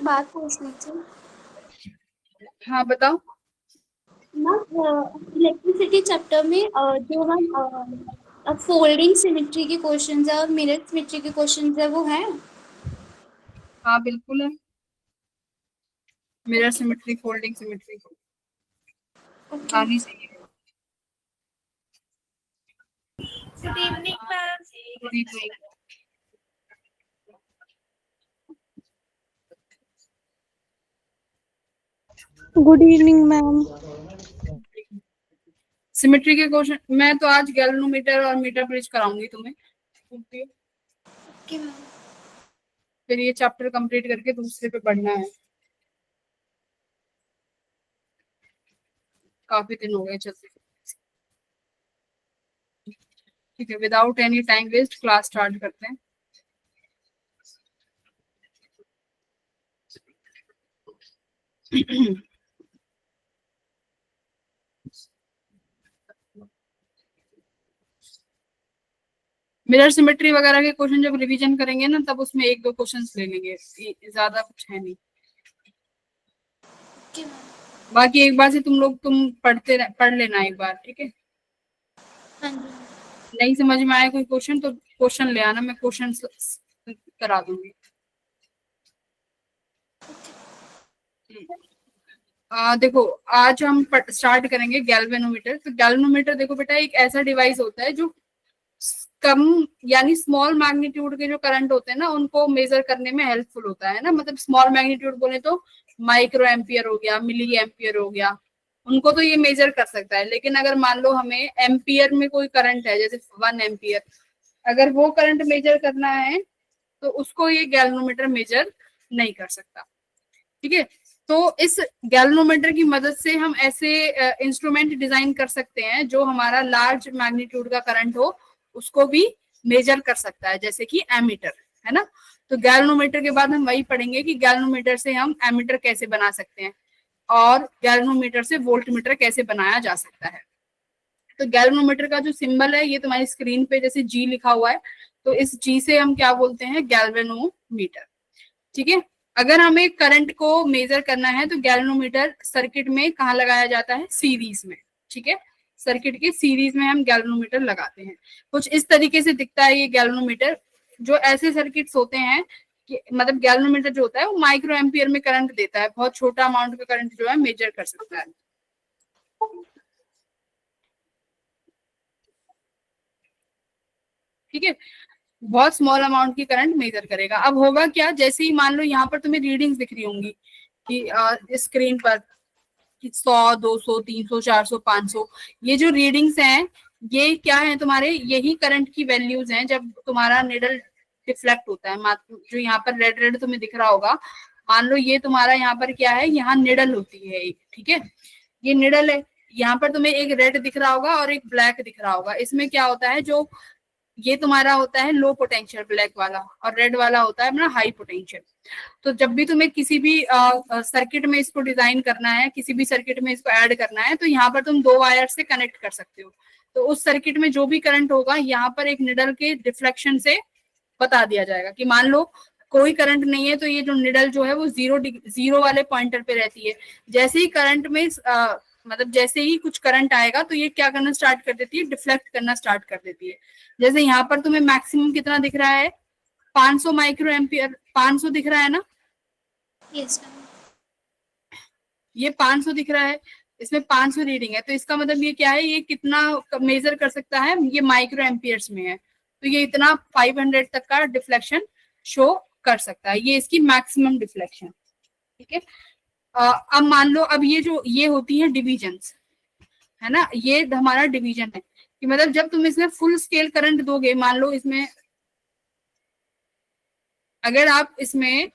बात पूछनी थी। हाँ बताओ। ना इलेक्ट्रिसिटी चैप्टर में जो हम फोल्डिंग सिमेट्री के क्वेश्चंस है और मिरर सिमेट्री के क्वेश्चंस है वो है। हाँ बिल्कुल है, mirror symmetry, folding symmetry, okay. सारी चाहिए। Good evening ma'am. Good evening. Good evening ma'am. Symmetry के क्वेश्चन मैं तो आज गैल्वेनोमीटर और मीटर ब्रिज कराऊंगी तुम्हें। Okay ma'am. फिर ये चैप्टर कंप्लीट करके दूसरे पे पढ़ना है, काफी दिन हो गए चलते। ठीक है, without any time waste class start करते हैं। मिरर सिमेट्री वगैरह के क्वेश्चन जब रिवीजन करेंगे ना, तब उसमें एक दो क्वेश्चंस ले लेंगे, ज्यादा कुछ है नहीं। Okay ma'am. बाकी एक बार से तुम पढ़ लेना एक बार, ठीक है। हाँ जी। नहीं समझ में आए कोई क्वेश्चन तो क्वेश्चन ले आना, मैं क्वेश्चन करा दूंगी। देखो, आज हम स्टार्ट करेंगे गैल्वेनोमीटर। तो गैल्वेनोमीटर देखो बेटा, एक ऐसा डिवाइस होता है जो कम यानी स्मॉल मैग्नीट्यूड के जो करंट होते हैं ना, उनको मेजर करने में हेल्पफुल होता है ना। मतलब स्मॉल मैग्नीट्यूड बोले तो माइक्रो एम्पियर हो गया, मिली एम्पियर हो गया, उनको तो ये मेजर कर सकता है। लेकिन अगर मान लो हमें एम्पियर में कोई करंट है, जैसे 1 एम्पियर, अगर वो करंट मेजर करना है तो उसको ये गैल्वेनोमीटर मेजर नहीं कर सकता, ठीक है। तो इस गैल्वेनोमीटर की मदद से हम ऐसे इंस्ट्रूमेंट डिजाइन कर सकते हैं जो हमारा लार्ज मैग्नीट्यूड का करंट हो उसको भी मेजर कर सकता है, जैसे कि एमीटर, है ना। तो गैल्वेनोमीटर के बाद हम वही पढ़ेंगे कि गैल्वेनोमीटर से हम एमीटर कैसे बना सकते हैं और गैल्वेनोमीटर से वोल्टमीटर कैसे बनाया जा सकता है। तो गैल्वेनोमीटर का जो सिंबल है ये तुम्हारी स्क्रीन पे जैसे जी लिखा हुआ है, तो इस जी से हम क्या बोलते हैं, गैल्वेनोमीटर, ठीक है। अगर हमें करंट को मेजर करना है तो गैल्वेनोमीटर सर्किट में कहाँ लगाया जाता है, सीरीज में, ठीक है। सर्किट के सीरीज में हम गैल्वेनोमीटर लगाते हैं। कुछ इस तरीके से दिखता है ये गैल्वेनोमीटर। जो ऐसे सर्किट्स होते हैं कि मतलब गैल्वेनोमीटर जो होता है वो माइक्रो एम्पियर में करंट देता है, बहुत छोटा अमाउंट का करंट जो है मेजर कर सकता है, ठीक है। बहुत स्मॉल अमाउंट की करंट मेजर करेगा। अब होगा क्या, जैसे ही मान लो यहाँ पर तुम्हें रीडिंग्स दिख रही होंगी कि स्क्रीन पर 100, 200, 300, 400, 500, ये जो रीडिंग्स हैं ये क्या है, तुम्हारे यही करंट की वैल्यूज हैं जब तुम्हारा निडल डिफ्लेक्ट होता है। जो यहाँ पर रेड रेड तुम्हें दिख रहा होगा, मान लो ये तुम्हारा यहाँ पर क्या है, यहाँ निडल होती है एक, ठीक है। ये निडल है, यहाँ पर तुम्हें एक रेड दिख रहा होगा और एक ब्लैक दिख रहा होगा। इसमें क्या होता है, जो ये तुम्हारा होता है लो पोटेंशियल ब्लैक वाला, और रेड वाला होता है अपना हाई पोटेंशियल। तो जब भी तुम्हें किसी भी सर्किट में इसको डिजाइन करना है, किसी भी सर्किट में इसको ऐड करना है, तो यहाँ पर तुम दो वायर से कनेक्ट कर सकते हो। तो उस सर्किट में जो भी करंट होगा यहाँ पर एक निडल के डिफ्लेक्शन से बता दिया जाएगा कि मान लो कोई करंट नहीं है तो ये जो निडल जो है वो जीरो वाले पॉइंटर पे रहती है। जैसे ही करंट में मतलब जैसे ही कुछ करंट आएगा तो ये क्या करना स्टार्ट कर देती है, डिफ्लेक्ट करना स्टार्ट कर देती है। जैसे यहाँ पर तुम्हें मैक्सिमम कितना दिख रहा है, 500 माइक्रो एम्पियर, 500 दिख रहा है ना। Yes ma'am. ये 500 दिख रहा है, इसमें 500 रीडिंग है, तो इसका मतलब ये क्या है, ये कितना मेजर कर सकता है, ये माइक्रो एम्पियर्स में है। तो ये इतना 500 तक का डिफ्लेक्शन शो कर सकता है, ये इसकी मैक्सिमम डिफ्लेक्शन, ठीक है। अब मान लो, अब ये जो ये होती है डिविजन्स, है ना, ये हमारा डिवीजन है कि मतलब जब तुम इसमें फुल स्केल करंट दोगे, मान लो इसमें अगर आप इसमें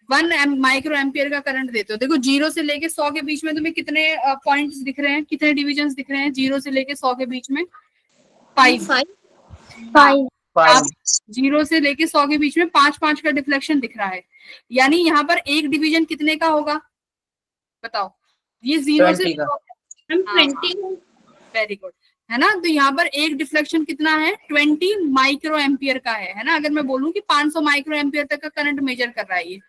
1 माइक्रो एम्पियर का करंट देते हो, देखो 0 से लेके 100 के बीच में तुम्हें कितने पॉइंट्स दिख रहे हैं, कितने डिविजन्स दिख रहे हैं 0 से लेके 100 के बीच में, 5। हाँ, 0 से लेके 100 के बीच में 5-5 का डिफ्लेक्शन दिख रहा है। यानी यहाँ पर एक डिवीजन कितने का होगा बताओ, ये 0 से 20, वेरी गुड, है ना। तो यहाँ पर एक डिफ्लेक्शन कितना है, 20 माइक्रो एम्पियर का है ना। अगर मैं बोलूं कि 500 माइक्रो एम्पियर तक का करंट मेजर कर रहा है ये,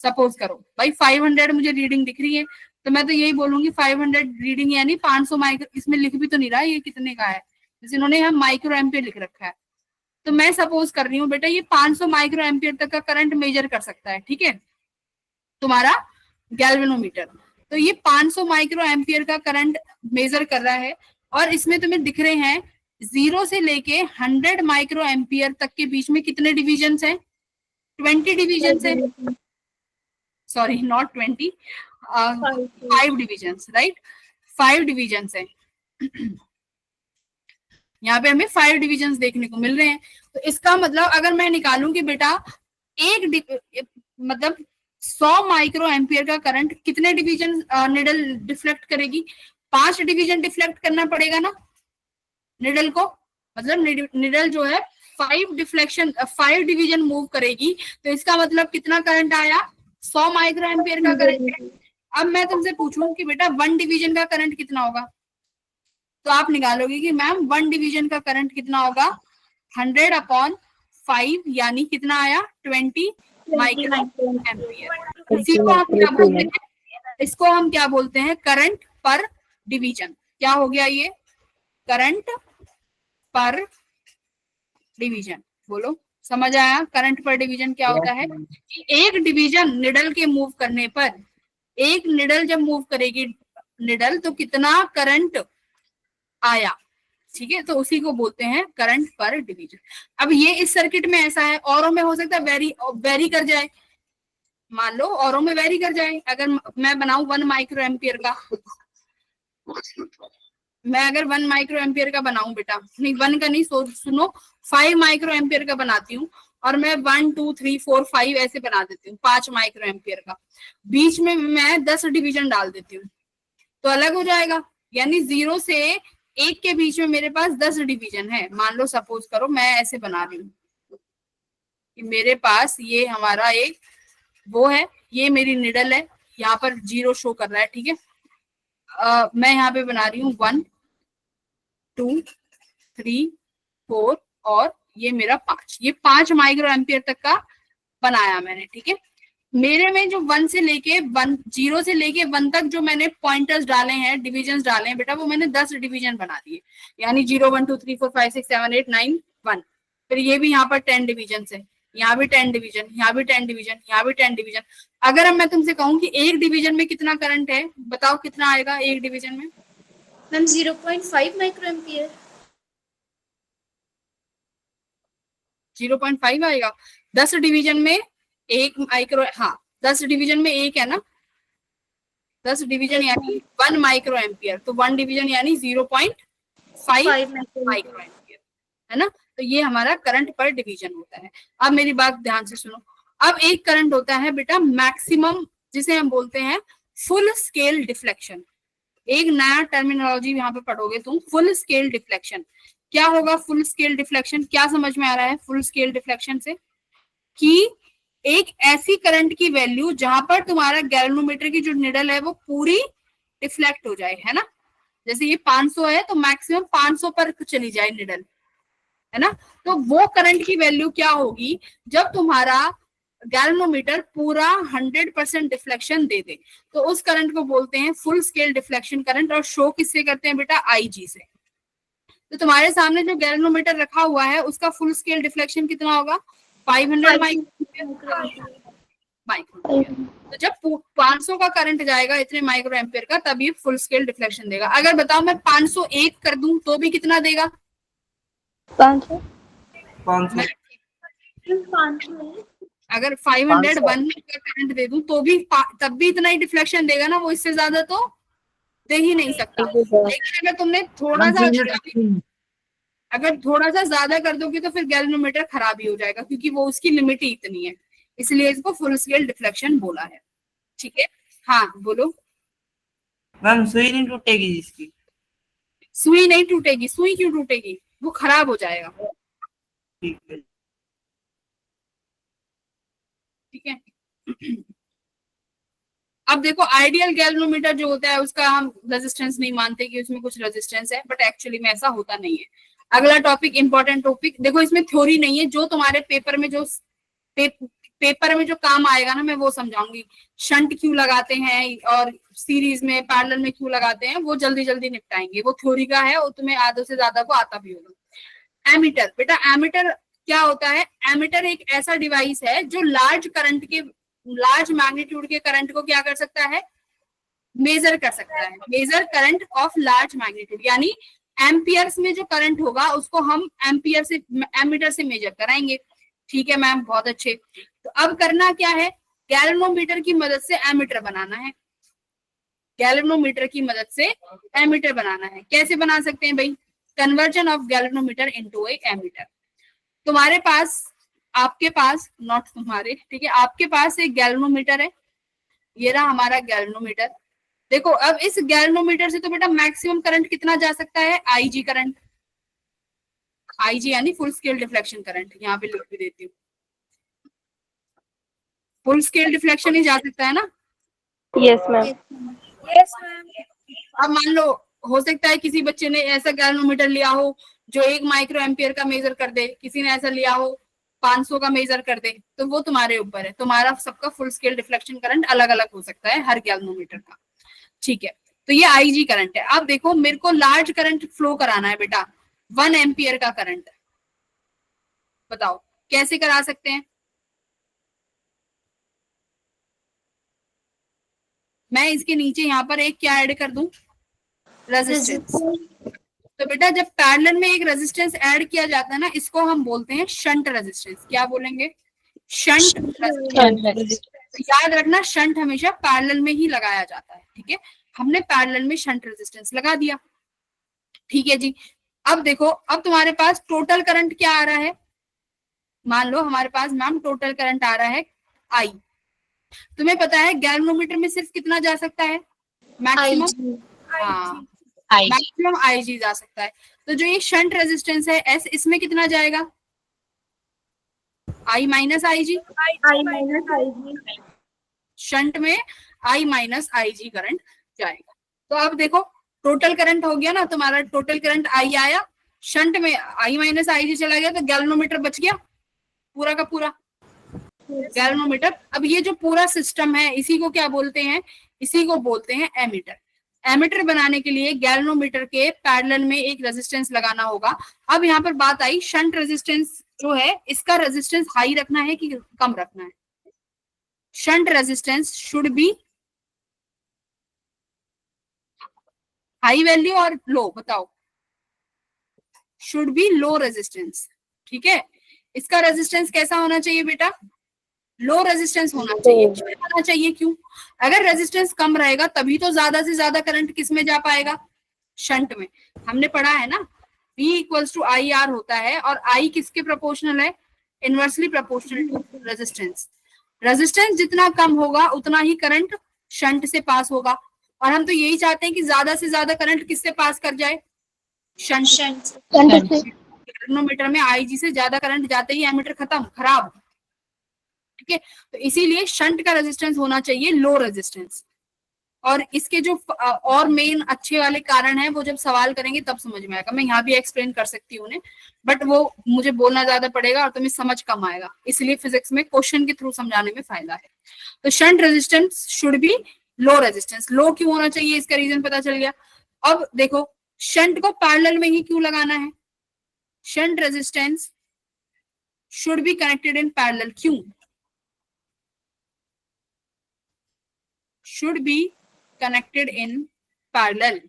सपोज करो भाई 500 मुझे रीडिंग दिख रही है, तो मैं तो यही बोलूंगी 500 रीडिंग यानी 500 माइक्रो, इसमें लिख भी तो नहीं रहा ये कितने का है, जैसे इन्होंने यहाँ माइक्रो एम्पियर लिख रखा है, तो मैं सपोज कर रही हूँ बेटा ये 500 माइक्रो एम्पियर तक का करंट मेजर कर सकता है, ठीक है, तुम्हारा गैल्वेनोमीटर। तो ये 500 माइक्रो एम्पियर का करंट मेजर कर रहा है, और इसमें तुम्हें दिख रहे हैं 0 से लेके 100 माइक्रो एम्पियर तक के बीच में कितने डिविजन हैं? 20 डिविजन है, sorry not 20, 5 division, right, 5 division है। यहाँ पे हमें 5 डिविजन देखने को मिल रहे हैं। तो इसका मतलब अगर मैं निकालूं कि बेटा मतलब 100 माइक्रो एम्पियर का करंट कितने डिवीजन निडल डिफ्लेक्ट करेगी? 5 डिवीजन डिफ्लेक्ट करना पड़ेगा ना निडल को, मतलब निडल जो है 5 डिवीजन मूव करेगी, तो इसका मतलब कितना करंट आया? 100 माइक्रो एम्पियर का करंट है। अब मैं तुमसे पूछूं कि बेटा 1 डिवीजन का करंट कितना होगा, तो आप निकालोगे कि मैम 1 डिवीजन का करंट कितना होगा? 100/5 यानी कितना आया? 20 माइक्रो एम्पियर। इसी को हम क्या बोलते हैं? इसको हम क्या बोलते हैं? करंट पर डिवीजन। क्या हो गया ये? करंट पर डिवीजन। बोलो, समझ आया करंट पर डिवीजन क्या होता है? कि एक डिवीजन निडल के मूव करने पर, एक निडल जब मूव करेगी निडल, तो कितना करंट आया, ठीक है, तो उसी को बोलते हैं करंट पर डिवीजन। अब ये इस सर्किट में ऐसा है, औरों में हो सकता है वेरी कर जाए, मान लो औरों में वेरी कर जाए। अगर मैं बनाऊं 1 माइक्रो एम्पियर का, मैं अगर 1 माइक्रो एम्पियर का बनाऊं बेटा, नहीं 1 का नहीं, सुनो 5 माइक्रो एम्पियर का बनाती हूँ, और मैं 1 2 3 4 5 ऐसे बना देती हूँ 5 माइक्रो एम्पियर का, बीच में मैं 10 डिवीजन डाल देती हूँ, तो अलग हो जाएगा। यानी 0 से 1 के बीच में मेरे पास 10 डिवीजन है। मान लो सपोज करो मैं ऐसे बना रही हूँ कि मेरे पास ये हमारा एक वो है, ये मेरी निडल है, यहाँ पर 0 शो कर रहा है, ठीक है। मैं यहाँ पे बना रही हूँ 1 2 3 4 और ये मेरा 5, ये 5 माइक्रो एम्पियर तक का बनाया मैंने, ठीक है। मेरे में जो 0 से लेके 1 तक जो मैंने पॉइंटर्स डाले हैं, डिविजन्स डाले हैं बेटा, वो मैंने 10 डिवीजन बना दिए, यानी 0 1 2 3 4 5 6 7 8 9 1। फिर ये भी यहाँ पर 10 डिवीजन है, यहाँ भी 10 डिवीजन, यहाँ भी 10 डिवीजन, यहाँ भी 10 डिवीजन। अगर अब मैं तुमसे कहूँ कि एक डिवीजन में कितना करंट है, बताओ कितना आएगा एक डिवीजन में? Ma'am 0.5 micro ampere. 0.5 आएगा। 10 डिवीजन में 1 माइक्रो, हाँ 10 डिवीजन में 1 है ना, 10 डिवीजन यानी 1 माइक्रो एम्पियर, तो 1 डिवीजन यानी 0.5 माइक्रो एम्पियर, है ना। तो ये हमारा करंट पर डिवीजन होता है। अब मेरी बात ध्यान से सुनो। अब एक करंट होता है बेटा मैक्सिमम, जिसे हम बोलते हैं फुल स्केल डिफ्लेक्शन। एक नया टर्मिनोलॉजी यहाँ पे पढ़ोगे तुम, फुल स्केल डिफ्लेक्शन। क्या होगा फुल स्केल डिफ्लेक्शन? क्या समझ में आ रहा है फुल स्केल डिफ्लेक्शन से? कि एक ऐसी करंट की वैल्यू जहां पर तुम्हारा गैल्वेनोमीटर की जो निडल है वो पूरी डिफ्लेक्ट हो जाए, है ना। जैसे ये 500 है तो मैक्सिमम 500 पर चली जाए निडल, है ना। तो वो करंट की वैल्यू क्या होगी जब तुम्हारा गैल्वेनोमीटर पूरा 100% डिफ्लेक्शन दे दे, तो उस करंट को बोलते हैं फुल स्केल डिफ्लेक्शन करंट। और शो किससे करते हैं बेटा? IG से। तो तुम्हारे सामने जो गैल्वेनोमीटर रखा हुआ है उसका फुल स्केल डिफ्लेक्शन कितना होगा? 500 माइक्रो। तो जब 500 का करंट जाएगा इतने माइक्रो एम्पियर का, तब ये फुल स्केल डिफ्लेक्शन देगा। अगर बताओ मैं 501 कर दूं तो भी कितना देगा? 500। अगर 501 का करंट दे दूं तो भी तब भी इतना ही डिफ्लेक्शन देगा ना, वो इससे ज्यादा तो दे ही नहीं सकता। लेकिन अगर तुमने थोड़ा सा ज्यादा कर दोगे तो फिर गैल्वेनोमीटर खराब ही हो जाएगा, क्योंकि वो उसकी लिमिट ही इतनी है, इसलिए इसको फुल स्केल डिफ्लेक्शन बोला है, ठीक है। हाँ बोलो मैम। सुई नहीं टूटेगी जिसकी? सुई नहीं टूटेगी। सुई क्यों टूटेगी? वो खराब हो जाएगा, ठीक है। ठीक है। अब देखो आइडियल गैल्वेनोमीटर जो होता है उसका हम रेजिस्टेंस नहीं मानते कि उसमें कुछ रेजिस्टेंस है, बट एक्चुअली में ऐसा होता नहीं है। अगला टॉपिक इंपॉर्टेंट टॉपिक देखो, इसमें थ्योरी नहीं है, जो तुम्हारे पेपर में जो पेपर में जो काम आएगा ना मैं वो समझाऊंगी, शंट क्यों लगाते हैं और सीरीज में पैरेलल में क्यों लगाते हैं, वो जल्दी जल्दी निपटाएंगे, वो थ्योरी का है और तुम्हें आधे से ज्यादा को आता भी होगा। एमीटर, बेटा एमीटर क्या होता है? एमीटर एक ऐसा डिवाइस है जो लार्ज करंट के, लार्ज मैग्नीट्यूड के करंट को क्या कर सकता है? मेजर कर सकता है। Measure current of large magnitude, यानी एम्पियर्स में जो करंट होगा उसको हम एम्पियर से, एमीटर से मेजर कराएंगे। ठीक है मैम, बहुत अच्छे। तो अब करना क्या है? गैल्वेनोमीटर की मदद से एमीटर बनाना है। गैल्वेनोमीटर की मदद से एमीटर बनाना है। कैसे बना सकते हैं भाई? Conversion of galvanometer into a ammeter. तुम्हारे पास, आपके पास, नॉट तुम्हारे, ठीक है, आपके पास एक गैल्वेनोमीटर है, ये रहा हमारा गैल्वेनोमीटर। देखो अब इस गैल्वेनोमीटर से तो बेटा मैक्सिमम करंट कितना जा सकता है? IG current. आईजी यानी फुल स्केल डिफ्लेक्शन करंट, यहाँ पे लिख भी देती हूँ, फुल स्केल डिफ्लेक्शन ही जा सकता है ना। Yes ma'am. अब मान लो हो सकता है किसी बच्चे ने ऐसा गैल्वेनोमीटर लिया हो जो 1 माइक्रो एम्पियर का मेजर कर दे, किसी ने ऐसा लिया हो 500 का मेजर कर दे, तो वो तुम्हारे ऊपर है। तुम्हारा सबका फुल स्केल डिफ्लेक्शन करंट अलग अलग हो सकता है हर गैल्वेनोमीटर का। ठीक है, तो ये आईजी करंट है। अब देखो मेरे को लार्ज करंट फ्लो कराना है बेटा, 1 एम्पियर का करंट, बताओ कैसे करा सकते हैं? मैं इसके नीचे यहाँ पर एक क्या ऐड कर दूं? रेजिस्टेंस। तो बेटा जब पैरेलल में एक रेजिस्टेंस ऐड किया जाता है ना, इसको हम बोलते हैं शंट रेजिस्टेंस। क्या बोलेंगे? Shunt resistance. तो याद रखना शंट हमेशा पैरेलल में ही लगाया जाता है। ठीक है, हमने पैरेलल में शंट रेजिस्टेंस लगा दिया। ठीक है जी। अब देखो, अब तुम्हारे पास टोटल करंट क्या आ रहा है? मान लो हमारे पास मैम टोटल करंट आ रहा है आई। तुम्हें पता है गैल्वेनोमीटर में सिर्फ कितना जा सकता है? मैक्सिमम, हाँ, मैक्सिमम आईजी जा सकता है। तो जो ये शंट रेजिस्टेंस है एस, इसमें कितना जाएगा? आई माइनस आईजी। शंट में आई माइनस आईजी करंट जाएगा। तो अब देखो टोटल करंट हो गया ना तुम्हारा, टोटल करंट आई आया, शंट में आई माइनस आईजी चला गया, तो गैल्वेनोमीटर बच गया पूरा का पूरा। गैल्वेनोमीटर, अब ये जो पूरा सिस्टम है इसी को क्या बोलते हैं? इसी को बोलते हैं एमीटर। एमीटर बनाने के लिए गैल्वेनोमीटर के पैरेलल में एक रेजिस्टेंस लगाना होगा। अब यहाँ पर बात आई, शंट रेजिस्टेंस जो है इसका रेजिस्टेंस हाई रखना है कि कम रखना है? Shunt resistance should B high value और लो, बताओ। Should be low resistance. ठीक है, इसका रेजिस्टेंस कैसा होना चाहिए बेटा? लो रेजिस्टेंस होना चाहिए। क्यों होना चाहिए? क्यों? अगर रेजिस्टेंस कम रहेगा तभी तो ज्यादा से ज्यादा करंट किस में जा पाएगा? शंट में। हमने पढ़ा है ना, V equals to I R होता है, और I किसके प्रोपोर्शनल है? Inversely proportional to resistance. Resistance जितना कम होगा उतना ही करंट शंट से पास होगा, और हम तो यही चाहते हैं कि ज्यादा से ज्यादा करंट किससे पास कर जाए? शंट से। गैल्वेनोमीटर में आईजी से ज्यादा करंट जाते ही एमीटर खत्म, खराब। ठीक है, तो इसीलिए शंट का रेजिस्टेंस होना चाहिए लो रेजिस्टेंस। और इसके जो और मेन अच्छे वाले कारण है वो जब सवाल करेंगे तब समझ में आएगा। मैं यहाँ भी एक्सप्लेन कर सकती हूँ उन्हें, बट वो मुझे बोलना ज्यादा पड़ेगा और तुम्हें समझ कम आएगा, इसलिए फिजिक्स में क्वेश्चन के थ्रू समझाने में फायदा है। तो shunt resistance should be low resistance. Low क्यों होना चाहिए इसका रीजन पता चल गया। अब देखो शंट को पैरेलल में ही क्यों लगाना है? Shunt resistance should be connected in parallel. क्यों? should be connected in parallel।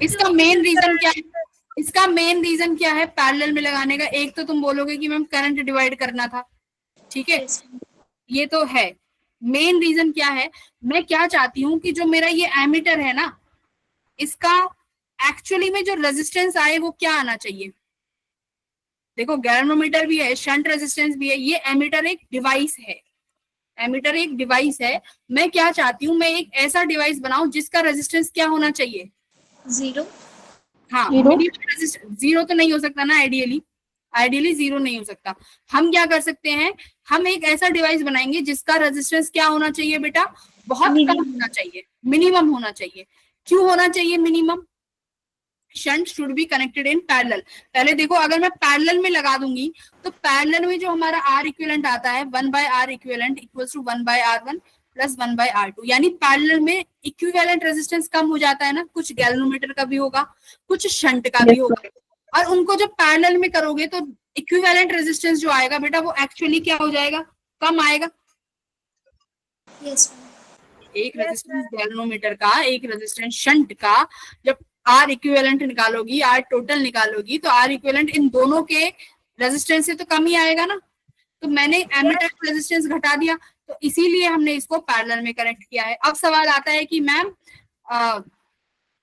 इसका मेन रीजन क्या है? इसका मेन रीजन क्या है पैरेलल में लगाने का? एक तो तुम बोलोगे कि मैम करंट डिवाइड करना था, ठीक है, ये तो है। मेन रीजन क्या है? मैं क्या चाहती हूँ कि जो मेरा ये एमीटर है ना, इसका एक्चुअली में जो रेजिस्टेंस आए वो क्या आना चाहिए? देखो गैल्वेनोमीटर भी है, शंट रेजिस्टेंस भी है, ये एमीटर एक डिवाइस है। एमीटर एक डिवाइस है। मैं क्या चाहती हूँ, मैं एक ऐसा डिवाइस बनाऊं जिसका रेजिस्टेंस क्या होना चाहिए? 0। हाँ, जीरो तो नहीं हो सकता ना, आइडियली जीरो नहीं हो सकता। हम क्या कर सकते हैं, हम एक ऐसा डिवाइस बनाएंगे जिसका रेजिस्टेंस क्या होना चाहिए बेटा? बहुत कम होना चाहिए, मिनिमम होना चाहिए। क्यों होना चाहिए minimum? Shunt should be connected in parallel. पहले देखो, अगर मैं पैरेलल में लगा दूंगी तो पैरेलल में जो हमारा आर इक्विवेलेंट आता है 1/R equivalent equals to 1/R1 plus 1/R2, यानी पैरेलल में इक्विवेलेंट रेजिस्टेंस कम हो जाता है ना, कुछ गैल्वेनोमीटर का भी होगा, कुछ शंट का भी होगा, और उनको जब पैरेलल में करोगे तो इक्विवेलेंट रेजिस्टेंस जो आएगा बेटा वो एक्चुअली क्या हो जाएगा, कम आएगा। यस एक रेजिस्टेंस गैल्वेनोमीटर का, एक रेजिस्टेंस शंट का, जब आर इक्विवेलेंट निकालोगी, आर टोटल निकालोगी, तो आर इक्विवेलेंट इन दोनों के रेजिस्टेंस से तो कम ही आएगा ना। तो मैंने एमीटर रेजिस्टेंस घटा दिया, तो इसीलिए हमने इसको पैरेलल में कनेक्ट किया है। अब सवाल आता है कि मैम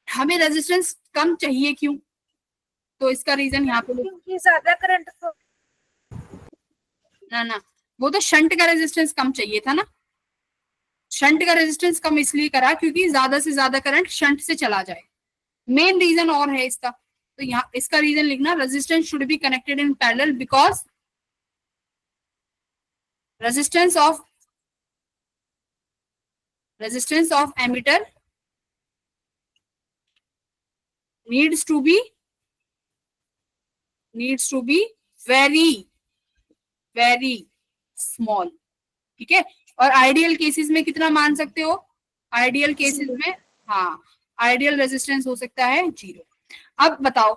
हमें रेजिस्टेंस कम चाहिए क्यों? तो इसका रीजन यहाँ पे क्योंकि ज्यादा करंट ना वो तो शंट का रेजिस्टेंस कम चाहिए था ना। शंट का रेजिस्टेंस कम इसलिए करा क्योंकि ज्यादा से ज्यादा करंट शंट से चला जाए, मेन रीजन और है इसका। तो यहाँ इसका रीजन लिखना, resistance should be connected in parallel because resistance of emitter needs to be very small, ठीक है। और आइडियल केसेस में कितना मान सकते हो? आइडियल केसेस में, हाँ, आइडियल रेजिस्टेंस हो सकता है 0। अब बताओ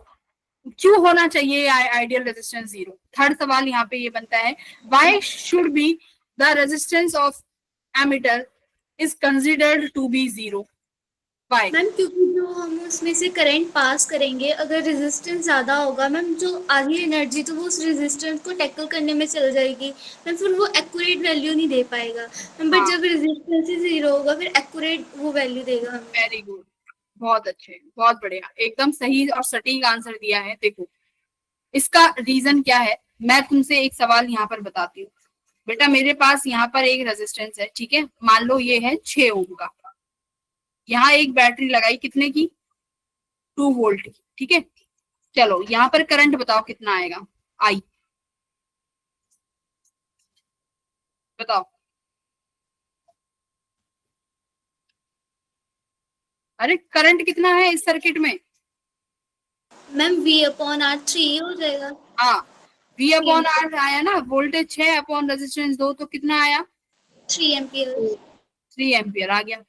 क्यों होना चाहिए आइडियल रेजिस्टेंस 0? थर्ड सवाल यहाँ पे ये बनता है, why should be the resistance of ammeter is considered to be 0? Why? Ma'am क्योंकि जो हम उसमें से करंट पास करेंगे, अगर रेजिस्टेंस ज्यादा होगा मैम, जो आधी एनर्जी तो वो उस रेजिस्टेंस को टैकल करने में चल जाएगी मैम, फिर वो एक्यूरेट वैल्यू नहीं दे पाएगा मैम। बट जब रेजिस्टेंस ही 0 होगा फिर एक्यूरेट वो वैल्यू देगा हमें। वेरी गुड, बहुत अच्छे, बहुत बढ़िया, एकदम सही और सटीक आंसर दिया है। देखो इसका रीजन क्या है, मैं तुमसे एक सवाल यहाँ पर बताती हूँ बेटा। मेरे पास यहाँ पर एक रेजिस्टेंस है, ठीक है, मान लो ये है 6 ओम का। यहाँ एक बैटरी लगाई कितने की? 2 वोल्ट की, ठीक है। चलो यहाँ पर करंट बताओ कितना आएगा? आई बताओ। अरे करंट कितना है इस सर्किट में? मैम V/R 3 हो जाएगा। हाँ, V/R आया ना, वोल्टेज 6 अपॉन रेजिस्टेंस 2, तो कितना आया? 3 एम्पियर। 3 एम्पियर आ गया,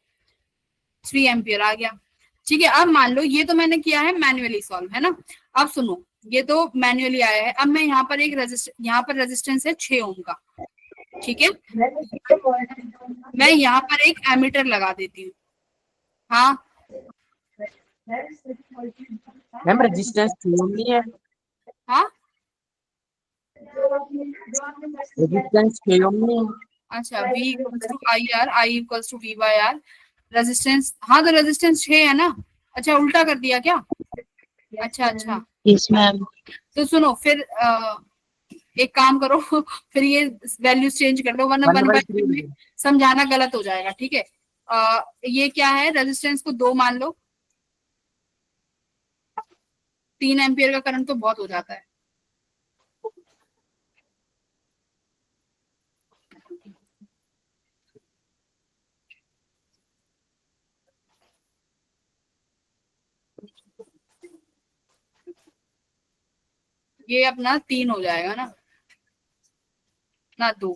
3 एम्पियर आ गया, ठीक है। अब मान लो ये तो मैंने किया है मैन्युअली सॉल्व, है ना। अब सुनो, ये तो मैन्युअली आया है। अब मैं यहाँ पर एक यहाँ पर रेजिस्टेंस है 6 ओम का, ठीक है। मैं यहाँ पर एक एमीटर लगा देती हूँ। हाँ मैम रेजिस्टेंस 6 ओम नहीं है? हाँ, रेजिस्टेंस 6 ओम नहीं है? अच्छा, V equals to IR, I equals to V/R, resistance, हाँ तो रेजिस्टेंस 6 है ना। अच्छा उल्टा कर दिया क्या? अच्छा यस मैम। तो सुनो फिर एक काम करो फिर ये वैल्यूज चेंज कर दो, वरना 1/3 में समझाना गलत हो जाएगा, ठीक है। ये क्या है, रेजिस्टेंस को 2 मान लो, 3 एम्पियर का करंट तो बहुत हो जाता है। ये अपना 3 हो जाएगा ना 2।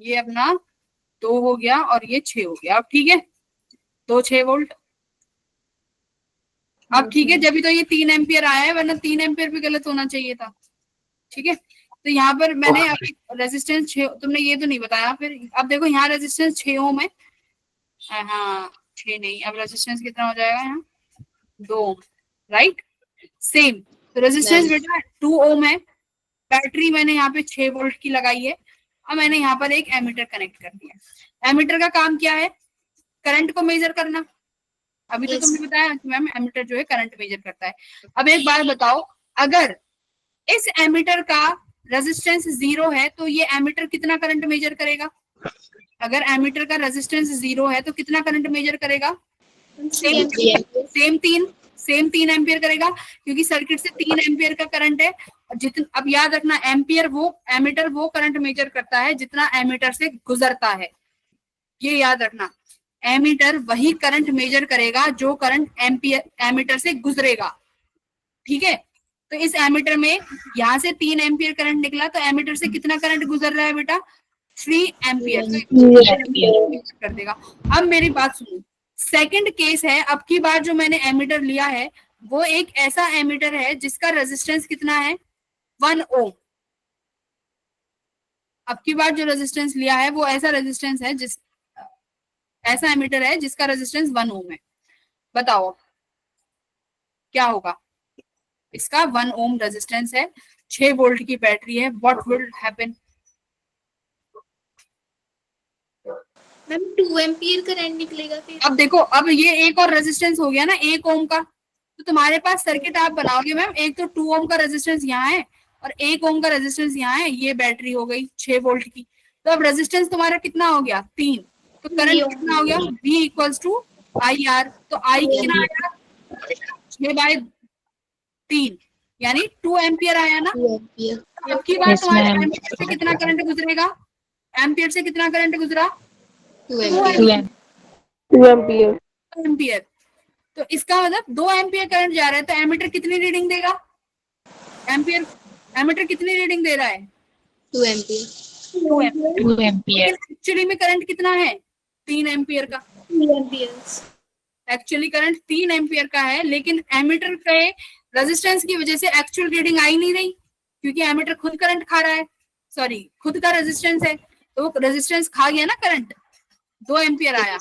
ये अपना 2 हो गया और ये 6 हो गया। अब ठीक है, 2 6 वोल्ट। अब ठीक है, जब भी तो ये 3 एम्पियर आया है, वरना 3 एम्पियर भी गलत होना चाहिए था, ठीक है। तो यहाँ पर मैंने रेजिस्टेंस 6, तुमने ये तो नहीं बताया फिर। अब देखो यहाँ रेजिस्टेंस 6 ओम है, हाँ 6 नहीं, अब रेजिस्टेंस कितना हो जाएगा यहाँ? 2 ओम, राइट, सेम। तो रेजिस्टेंस बेटा 2 ओम है, बैटरी मैंने यहाँ पे 6 वोल्ट की लगाई है। अब मैंने यहाँ पर एक एमीटर कनेक्ट कर दिया। एमीटर का काम क्या है? करंट को मेजर करना। अभी तो तुमने बताया कि मैम एमीटर जो है करंट मेजर करता है। अब एक बार बताओ, अगर इस एमीटर का रेजिस्टेंस 0 है तो ये एमीटर कितना करंट मेजर करेगा? अगर एमीटर का रेजिस्टेंस 0 है तो कितना करंट मेजर करेगा? सेम 3 एम्पियर करेगा, क्योंकि सर्किट से 3 एम्पियर का करंट है। जितना, अब याद रखना, एम्पियर वो, एमीटर वो करंट मेजर करता है जितना एमीटर से गुजरता है, ये याद रखना, एमीटर वही करंट मेजर करेगा जो करंट एम्पियर एमीटर से गुजरेगा, ठीक है। तो इस एमीटर में यहाँ से 3 एम्पियर करंट निकला, तो एमीटर से कितना करंट गुजर रहा है बेटा? 3 एम्पियर। तो कर देगा। अब मेरी बात सुनो, सेकंड केस है, अब की बार जो मैंने एमीटर लिया है वो एक ऐसा एमीटर है जिसका रेजिस्टेंस कितना है? 1 ओम। अब की बार जो रेजिस्टेंस लिया है वो ऐसा रेजिस्टेंस है ऐसा एमीटर है जिसका रेजिस्टेंस 1 ओम है। बताओ क्या होगा? इसका 1 ओम रेजिस्टेंस है, 6 वोल्ट की बैटरी है, what will happen? Ma'am 2 ampere current निकलेगा फिर। अब देखो, अब ये एक और रेजिस्टेंस हो गया ना 1 ओम का, तो तुम्हारे पास सर्किट आप बनाओगे मैम, एक तो 2 ओम का रेजिस्टेंस यहाँ है और 1 ओम का रेजिस्टेंस यहाँ है, ये बैटरी हो गई 6 वोल्ट की। तो अब रेजिस्टेंस तुम्हारा कितना हो गया? 3। तो करंट कितना हो गया? V equals to I R. तो I कितना आया? 6/3 यानी 2 एम्पियर आया ना। अब की बार तुम्हारे एम्पियर से कितना करंट गुजरेगा? एम्पियर से कितना करंट गुजरा? 2 एम्पियर। एम्पियर। तो इसका मतलब 2 एम्पियर करंट जा रहा है, तो एमीटर कितनी रीडिंग देगा? एमीटर कितनी रीडिंग दे रहा है? 2 एम्पियर। 2 एम्पियर। एक्चुअली में करंट कितना है? 3 एम्पियर का। 3 एम्पियर्स। एक्चुअली करंट 3 एम्पियर का है, लेकिन एमीटर के रेजिस्टेंस की वजह से एक्चुअल रीडिंग आई नहीं रही, क्योंकि एमीटर खुद करंट खा रहा है, सॉरी खुद का रेजिस्टेंस है, तो वो रेजिस्टेंस खा गया ना करंट, 2 एम्पियर आया।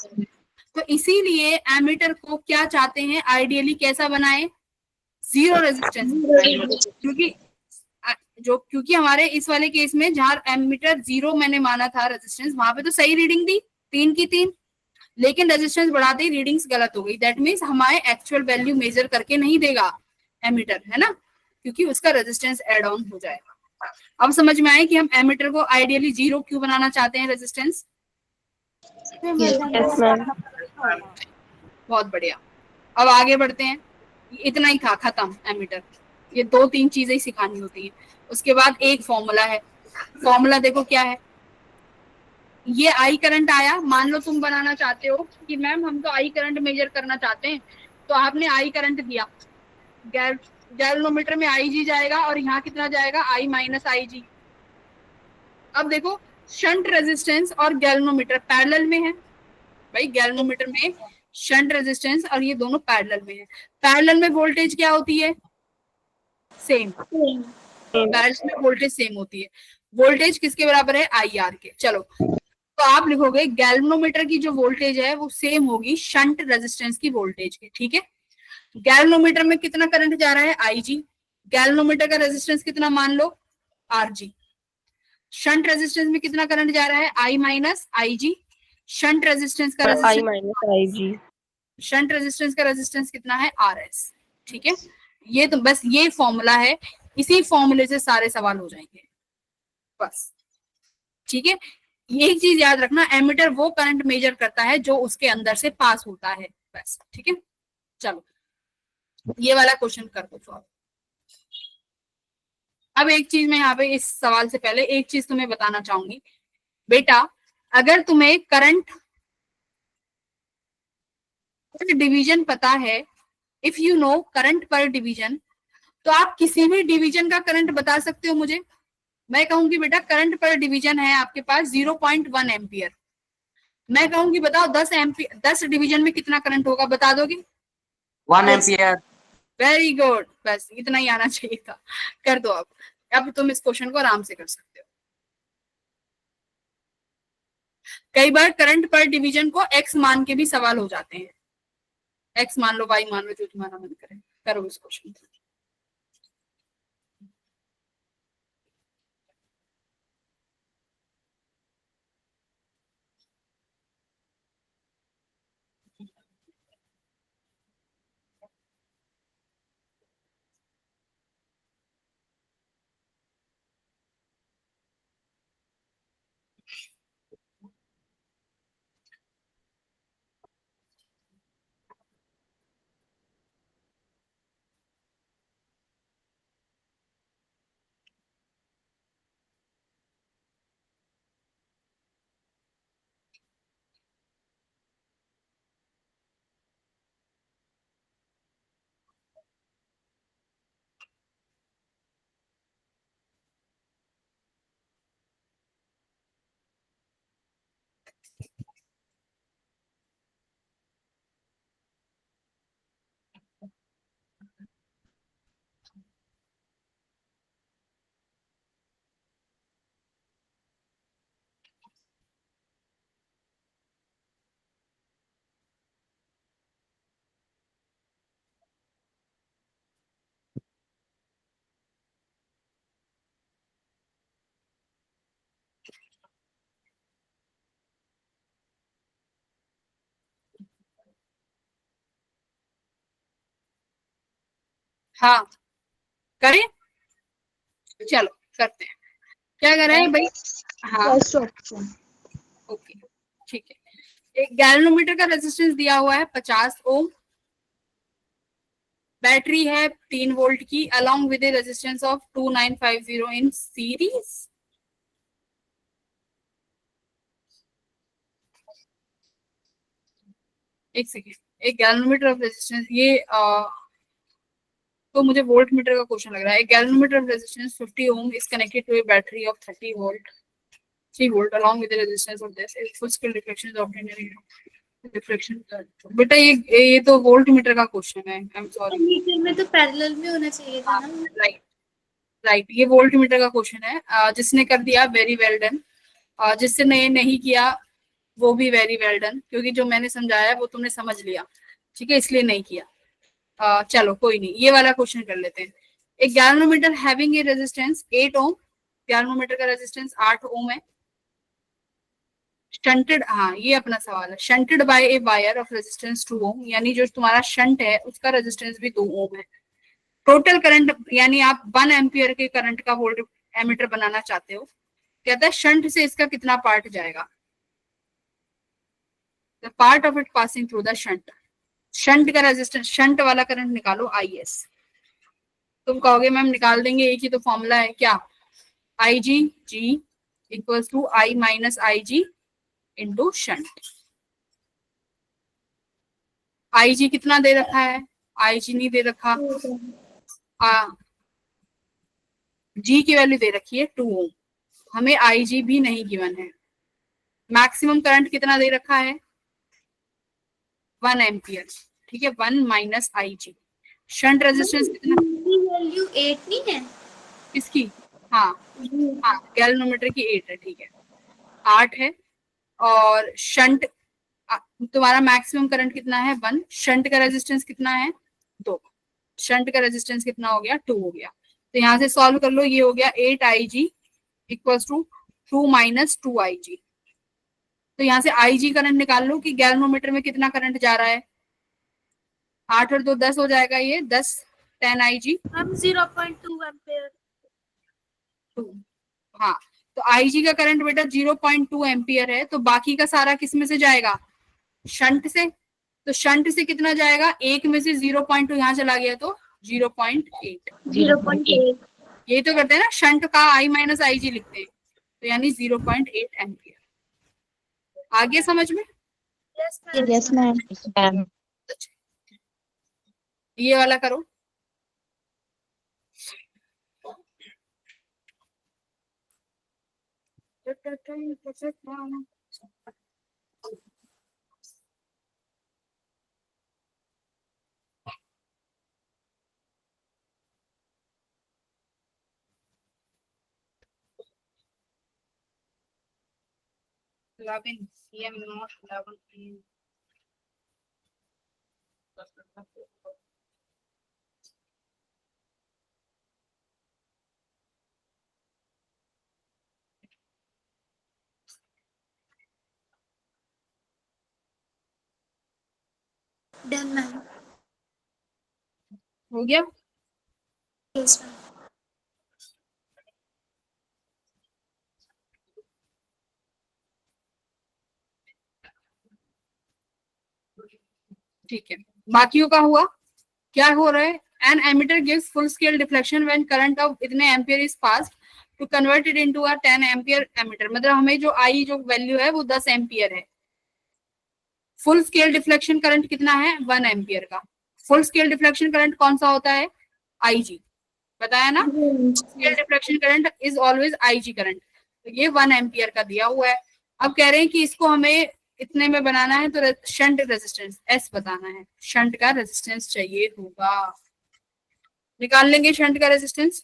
तो इसीलिए एमीटर को क्या चाहते हैं, आइडियली कैसा बनाए? 0 रेजिस्टेंस। क्योंकि हमारे इस वाले केस में जहां एमीटर 0 मैंने माना था रेजिस्टेंस, वहां पे तो सही रीडिंग दी 3 की 3, लेकिन रेजिस्टेंस बढ़ाते ही रीडिंग्स गलत हो गई। दैट मीन्स हमारे एक्चुअल वैल्यू मेजर करके नहीं देगा एमीटर, है ना, क्योंकि उसका रेजिस्टेंस एड ऑन हो जाएगा। अब समझ में आए कि हम एमीटर को आइडियली 0 क्यों बनाना चाहते हैं रेजिस्टेंस? Yes ma'am. बहुत बढ़िया। अब आगे बढ़ते हैं। इतना ही था, खत्म एमीटर। ये 2-3 चीजें ही सिखानी होती है। उसके बाद एक फॉर्मूला है। फॉर्मूला देखो क्या है। ये आई करंट आया, मान लो तुम बनाना चाहते हो कि मैम हम तो आई करंट मेजर करना चाहते हैं, तो आपने आई करंट दिया, गैल्वेनोमीटर में आई जी जाएगा और यहाँ कितना जाएगा? आई माइनस आई जी। अब देखो, शंट रेजिस्टेंस और गैल्वेनोमीटर पैरेलल में है भाई, गैल्वेनोमीटर में शंट रेजिस्टेंस और ये दोनों पैरेलल में है। पैरेलल में वोल्टेज क्या होती है? सेम। पैरेलल में वोल्टेज सेम होती है। वोल्टेज किसके बराबर है? आई आर के। चलो, तो आप लिखोगे गैल्वेनोमीटर की जो वोल्टेज है वो सेम होगी शंट रेजिस्टेंस की वोल्टेज के, ठीक है। गैल्वेनोमीटर में कितना करंट जा रहा है? आई जी। गैल्वेनोमीटर का रेजिस्टेंस कितना मान लो? R G. शंट रेजिस्टेंस में कितना करंट जा रहा है? I minus I G. Shunt resistance का I minus I G. Shunt resistance का रेजिस्टेंस कितना है? आर एस, ठीक है। ये तो बस ये फॉर्मूला है, इसी फॉर्मूले से सारे सवाल हो जाएंगे बस, ठीक है। एक चीज याद रखना, एमीटर वो करंट मेजर करता है जो उसके अंदर से पास होता है, बस, ठीक है। चलो, ये वाला क्वेश्चन कर दो सॉल्व। अब एक चीज मैं यहाँ पे इस सवाल से पहले एक चीज तुम्हें बताना चाहूंगी बेटा, अगर तुम्हें करंट डिवीजन पता है, इफ यू नो करंट पर डिवीजन, तो आप किसी भी डिवीजन का करंट बता सकते हो मुझे। मैं कहूंगी बेटा करंट पर डिवीजन है आपके पास 0.1 एम्पियर, मैं कहूंगी बताओ 10 एम्पियर 10 डिवीजन में कितना करंट होगा, बता दोगे? 1 एम्पियर। वेरी गुड, बस इतना ही आना चाहिए था। कर दो अब तुम इस क्वेश्चन को आराम से कर सकते हो। कई बार करंट पर डिवीजन को एक्स मान के भी सवाल हो जाते हैं, एक्स मान लो, वाई मान लो, जो तुम्हारा मन करे, करो इस क्वेश्चन को। हाँ करें, चलो करते हैं। क्या कर रहे हैं भाई? हाँ फर्स्ट ऑप्शन। ओके ठीक है। एक गैल्वेनोमीटर का रेजिस्टेंस दिया हुआ है 50 ओम, बैटरी है 3 वोल्ट की along with A resistance of 2950 in series. एक सेकेंड, एक गैल्वेनोमीटर ऑफ रेजिस्टेंस, ये तो मुझे वोल्ट मीटर का क्वेश्चन लग रहा है। Galvanometer of resistance 50 ohm is connected to a battery of 30 volt 3 volt along with the resistance of this is full scale reflection is obtained in reflection। बेटा ये तो वोल्ट मीटर का question है, आई am sorry. Metre में तो parallel में होना चाहिए था ना। राइट राइट, ये वोल्ट मीटर का क्वेश्चन है। जिसने कर दिया वेरी वेल डन, जिसने नहीं किया वो भी वेरी वेल डन, क्योंकि जो मैंने समझाया वो तुमने समझ लिया, ठीक है, इसलिए नहीं किया। चलो कोई नहीं, ये वाला क्वेश्चन कर लेते हैं। एक galvanometer having a resistance 8 ohm, galvanometer का रेजिस्टेंस 8 ओम है। शंटेड, हाँ ये अपना सवाल है, shunted by a wire of resistance 2 ohm, यानी जो तुम्हारा शंट है उसका रेजिस्टेंस भी 2 ओम है। टोटल करंट, यानी आप 1 एम्पियर के करंट का वोल्ट एमीटर बनाना चाहते हो, कहता है शंट से इसका कितना पार्ट जाएगा, the part of it passing through the shunt. Shunt का रेजिस्टेंस, शंट वाला करंट निकालो IS। तुम कहोगे मैम निकाल देंगे, एक ही तो फॉर्मूला है क्या, IG equals to I minus IG into shunt. IG कितना दे रखा है, IG नहीं दे रखा, G की वैल्यू दे रखी है 2 ओम, हमें IG भी नहीं गिवन है। मैक्सिमम करंट कितना दे रखा है 1 एम्पियर, ठीक है, 1 माइनस IG। शंट रेजिस्टेंस कितना, वैल्यू 8 नहीं है किसकी, हाँ हाँ गैल्वेनोमीटर की 8 है, ठीक है 8 है। और शंट तुम्हारा मैक्सिमम करंट कितना है 1, शंट का रेजिस्टेंस कितना है 2, शंट का रेजिस्टेंस कितना हो गया 2 हो गया। तो यहाँ से सॉल्व कर लो, ये हो गया 8 IG equals to 2 minus 2 IG। तो यहाँ से IG करंट निकाल लो कि गैल्वेनोमीटर में कितना करंट जा रहा है, 8 और 2 10 हो जाएगा, ये 10 10 IG हम 0.2 एम्पियर। हाँ तो IG का करंट बेटा 0.2 एम्पियर है, तो बाकी का सारा किस में से जाएगा, शंट से। तो शंट से कितना जाएगा, एक में से 0.2 यहाँ चला गया तो 0.8। 0.8 ये तो करते हैं ना, शंट का I माइनस IG लिखते हैं, तो यानी 0.8 एम्पियर। आगे समझ में, यस मैम। ये वाला करो। Loving PM not 11 PM. Done ma'am. हो गया, यस मैम। ठीक है, बाकियों का हुआ। क्या हो रहा है, an emitter gives full scale deflection when current of इतने ampere is passed to convert it into a 10 ampere emitter। मतलब हमें जो I जो वैल्यू है वो 10 एम्पियर है। फुल स्केल डिफ्लेक्शन करंट कितना है 1 एम्पियर का। फुल स्केल डिफ्लेक्शन करंट कौन सा होता है, IG, बताया ना, scale deflection current is always IG current. तो ये 1 एम्पियर का दिया हुआ है। अब कह रहे हैं कि इसको हमें इतने में बनाना है, तो शंट रेजिस्टेंस S बताना है, शंट का रेजिस्टेंस चाहिए होगा। निकाल लेंगे शंट का रेजिस्टेंस,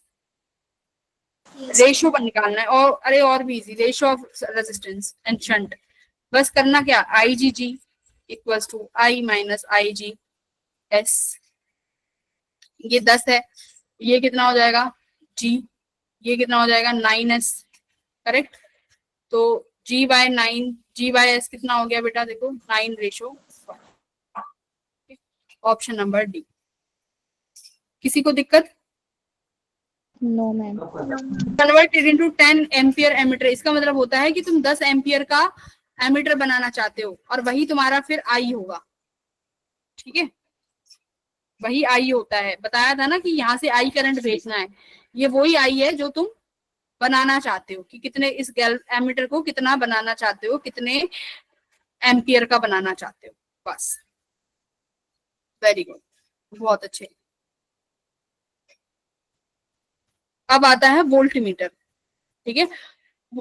रेशियो पर निकालना है, और अरे और भी easy, ratio of resistance and shunt. बस करना क्या, IgG equals to I minus IG S। ये 10 है, ये कितना हो जाएगा G, ये कितना हो जाएगा 9S, करेक्ट। तो G by 9, G by S कितना हो गया बेटा, देखो 9 रेशो, ऑप्शन नंबर डी। किसी को दिक्कत? No, ma'am. Converted into 10 ampere ammeter, इसका मतलब होता है कि तुम 10 एम्पियर का एमीटर बनाना चाहते हो और वही तुम्हारा फिर आई होगा, ठीक है, वही आई होता है। बताया था ना कि यहाँ से आई करंट भेजना है, ये वही आई है जो तुम बनाना चाहते हो कि कितने इस एमीटर को कितना बनाना चाहते हो, कितने एम्पियर का बनाना चाहते हो, बस। वेरी गुड, बहुत अच्छे। अब आता है वोल्ट मीटर, ठीक है।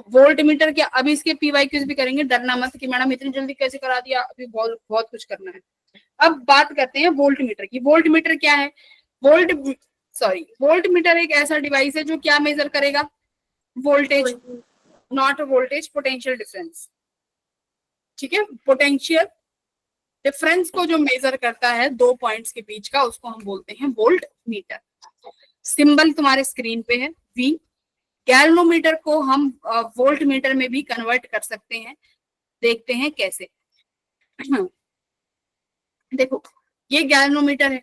वोल्ट मीटर क्या, अभी इसके पीवाईक्यूज भी करेंगे, डरना मत कि मैडम इतनी जल्दी कैसे करा दिया, अभी बहुत बहुत कुछ करना है। अब बात करते हैं वोल्ट मीटर की। वोल्ट मीटर क्या है? वोल्ट मीटर एक ऐसा डिवाइस है जो क्या मेजर करेगा? Voltage, not voltage, potential difference, ठीक है। पोटेंशियल डिफरेंस को जो मेजर करता है दो पॉइंट्स के बीच का, उसको हम बोलते हैं वोल्ट मीटर। सिंबल तुम्हारे स्क्रीन पे है V। गैल्वेनोमीटर को हम वोल्ट मीटर में भी कन्वर्ट कर सकते हैं, देखते हैं कैसे। देखो ये गैल्वेनोमीटर है।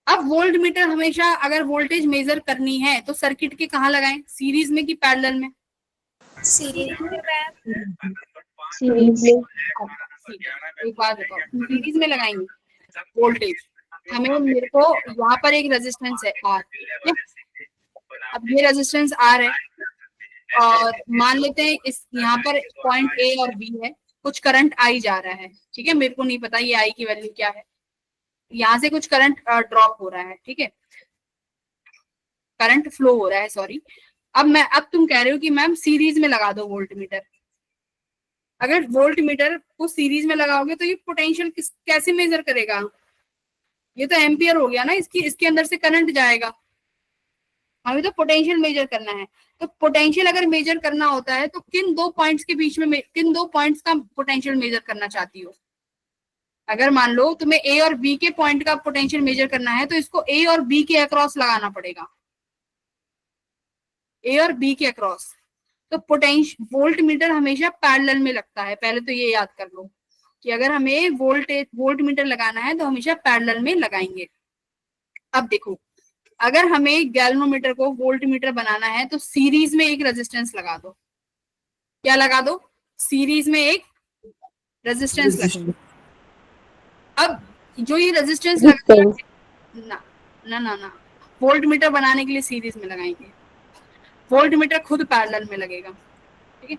अब वोल्ट मीटर हमेशा अगर वोल्टेज मेजर करनी है तो सर्किट के कहाँ लगाएं, सीरीज में कि पैरेलल में? Series Series. एक बात बताओ, सीरीज में लगाएंगे वोल्टेज। हमें मेरे को यहाँ पर एक रेजिस्टेंस है R, ठीक है। अब ये रेजिस्टेंस R है और मान लेते हैं इस यहाँ पर पॉइंट A और B है, कुछ करंट I जा रहा है, ठीक है। मेरे को नहीं पता ये I की वैल्यू क्या है, यहाँ से कुछ करंट ड्रॉप हो रहा है, ठीक है, करंट फ्लो हो रहा है, सॉरी। अब तुम कह रहे हो कि मैम सीरीज में लगा दो वोल्ट मीटर। अगर वोल्ट मीटर को सीरीज में लगाओगे तो ये पोटेंशियल कैसे मेजर करेगा? ये तो एम्पियर हो गया ना, इसके अंदर से करंट जाएगा, हमें तो पोटेंशियल मेजर करना है। तो पोटेंशियल अगर मेजर करना होता है तो किन दो पॉइंट्स के बीच में, किन दो पॉइंट्स का पोटेंशियल मेजर करना चाहती हो? अगर मान लो तुम्हें A और B के पॉइंट का पोटेंशियल मेजर करना है तो इसको A और B के अक्रॉस लगाना पड़ेगा, A और B के अक्रॉस। तो पोटेंशियल वोल्ट मीटर हमेशा पैरेलल में लगता है, पहले तो ये याद कर लो कि अगर हमें वोल्ट मीटर लगाना है तो हमेशा पैरेलल में लगाएंगे। अब देखो, अगर हमें गैल्वेनोमीटर को वोल्ट मीटर बनाना है तो सीरीज में एक रेजिस्टेंस लगा दो। क्या लगा दो? सीरीज में एक रेजिस्टेंस लगा दो। अब जो ये रेजिस्टेंस लगा ना ना ना ना वोल्ट मीटर बनाने के लिए सीरीज में लगाएंगे, वोल्ट मीटर खुद पैरेलल में लगेगा, ठीक है।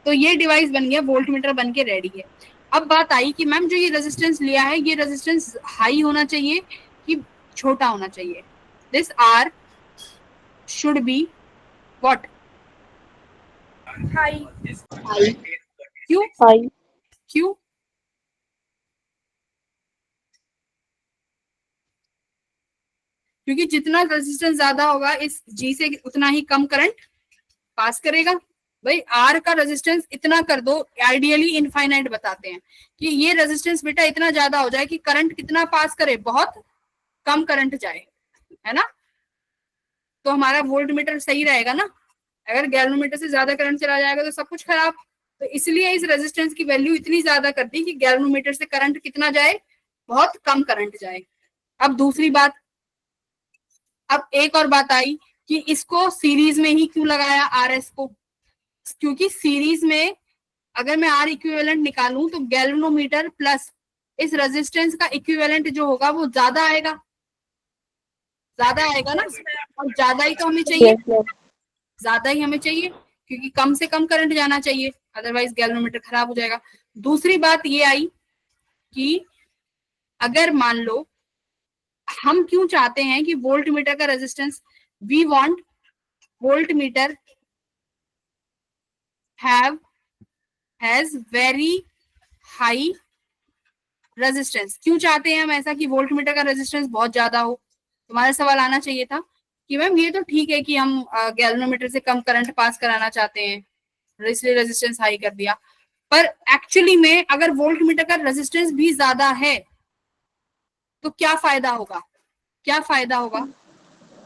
तो ये डिवाइस बन गया, वोल्ट मीटर बन के रेडी है। अब बात आई कि मैम जो ये रेजिस्टेंस लिया है, ये रेजिस्टेंस हाई होना चाहिए कि छोटा होना चाहिए? This R should be what? High. क्यों? High. क्यों? क्योंकि जितना रेजिस्टेंस ज्यादा होगा इस G से उतना ही कम करंट पास करेगा। भाई R का रेजिस्टेंस इतना कर दो, आइडियली इनफाइनाइट बताते हैं कि ये रेजिस्टेंस बेटा इतना ज्यादा हो जाए कि करंट कितना पास करे, बहुत कम करंट जाए, है ना। तो हमारा वोल्ट मीटर सही रहेगा ना। अगर गैल्वेनोमीटर से ज्यादा करंट चला जाएगा तो सब कुछ खराब। तो इसलिए इस रेजिस्टेंस की वैल्यू इतनी ज्यादा कर दी कि गैल्वेनोमीटर से करंट कितना जाए, बहुत कम करंट जाए। अब दूसरी बात, अब एक और बात आई कि इसको सीरीज में ही क्यों लगाया RS को? क्योंकि सीरीज में अगर मैं R इक्विवेलेंट निकालूं तो गैल्वेनोमीटर प्लस इस रेजिस्टेंस का इक्विवेलेंट जो होगा वो ज्यादा आएगा ना, और ज्यादा ही तो हमें चाहिए, ज्यादा ही हमें चाहिए क्योंकि कम से कम करंट जाना चाहिए, अदरवाइज गैल्वेनोमीटर खराब हो जाएगा। दूसरी बात ये आई कि अगर मान लो हम क्यों चाहते हैं कि वोल्ट मीटर का resistance, we want voltmeter has very high resistance. क्यों चाहते हैं हम ऐसा कि वोल्ट मीटर का रेजिस्टेंस बहुत ज्यादा हो? तुम्हारा सवाल आना चाहिए था कि मैम ये तो ठीक है कि हम गैल्वेनोमीटर से कम करंट पास कराना चाहते हैं, इसलिए रेजिस्टेंस हाई कर दिया, पर एक्चुअली में अगर वोल्ट मीटर का रेजिस्टेंस भी ज्यादा है तो क्या फायदा होगा?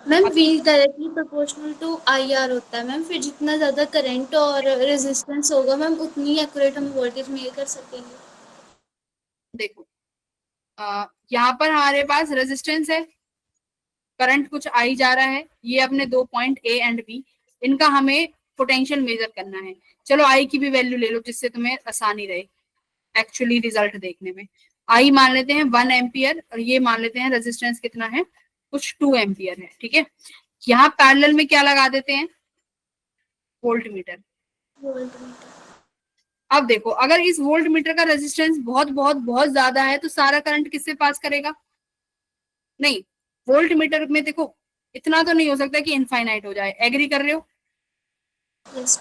Ma'am V directly proportional to IR होता है मैम, फिर जितना ज्यादा करंट और रेजिस्टेंस होगा मैम उतनी एक्यूरेट हम वोल्टेज मेजर कर सकेंगे। देखो यहाँ पर हमारे पास रेजिस्टेंस है, करंट कुछ आई जा रहा है, ये अपने 2 पॉइंट ए एंड बी, इनका हमें पोटेंशियल मेजर करना है। चलो आई की भी वैल्यू ले लो जिससे तुम्हें आसानी रहे एक्चुअली रिजल्ट देखने में। आई मान लेते हैं 1 एम्पियर और ये मान लेते हैं रेजिस्टेंस कितना है, कुछ 2 एम्पियर है, ठीक है। यहाँ पैरेलल में क्या लगा देते हैं, वोल्ट मीटर। Volt meter. अब देखो अगर इस वोल्ट मीटर का रेजिस्टेंस बहुत बहुत बहुत ज्यादा है तो सारा करंट किससे पास करेगा, नहीं, वोल्ट मीटर में देखो इतना तो नहीं हो सकता कि इनफाइनाइट हो जाए, एग्री कर रहे हो। यस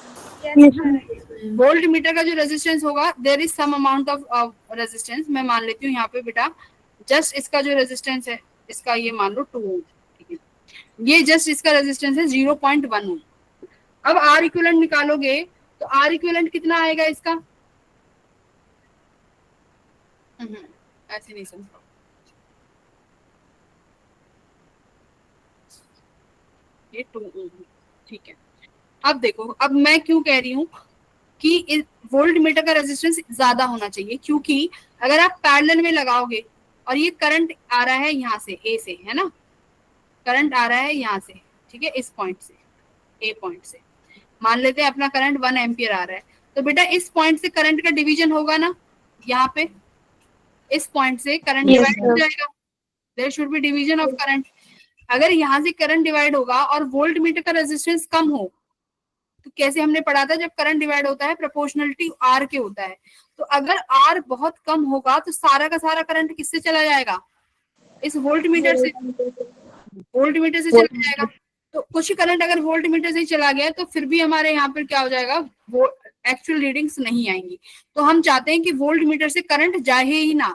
वोल्ट मीटर का जो रेजिस्टेंस होगा there is some amount of resistance, मैं मान लेती हूँ यहाँ पे बेटा जस्ट इसका जो रेजिस्टेंस है इसका ये मान लो 2 ओम, ठीक है, ये जस्ट इसका रेजिस्टेंस है 0.1 ओम। अब आर इक्विवेलेंट निकालोगे तो आर इक्विवेलेंट कितना आएगा इसका, ऐसे नहीं समझो, ये 2 ओम, ठीक है। अब देखो अब मैं क्यों कह रही हूँ कि वोल्ट मीटर का रेजिस्टेंस ज्यादा होना चाहिए, क्योंकि अगर आप पैरेलल में लगाओगे और ये करंट आ रहा है यहाँ से ए से, है ना, करंट आ रहा है यहाँ से, ठीक है, इस पॉइंट से, ए पॉइंट से मान लेते हैं अपना करंट 1 एम्पियर आ रहा है, तो बेटा इस पॉइंट से करंट का डिवीजन होगा ना, यहाँ पे इस पॉइंट से करंट डिवाइड हो जाएगा, there should be division of current. अगर यहाँ से करंट डिवाइड होगा और वोल्ट मीटर का रेजिस्टेंस कम हो, तो कैसे हमने पढ़ा था जब करंट डिवाइड होता है प्रोपोर्शनलिटी आर के होता है, तो अगर आर बहुत कम होगा तो सारा का सारा करंट किससे चला जाएगा, इस वोल्ट मीटर से, वोल्ट मीटर से चला जाएगा। तो कुछ करंट अगर वोल्ट मीटर से ही चला गया तो फिर भी हमारे यहाँ पर क्या हो जाएगा, वो एक्चुअल रीडिंग्स नहीं आएंगी। तो हम चाहते हैं कि वोल्ट मीटर से करंट जाए ही ना,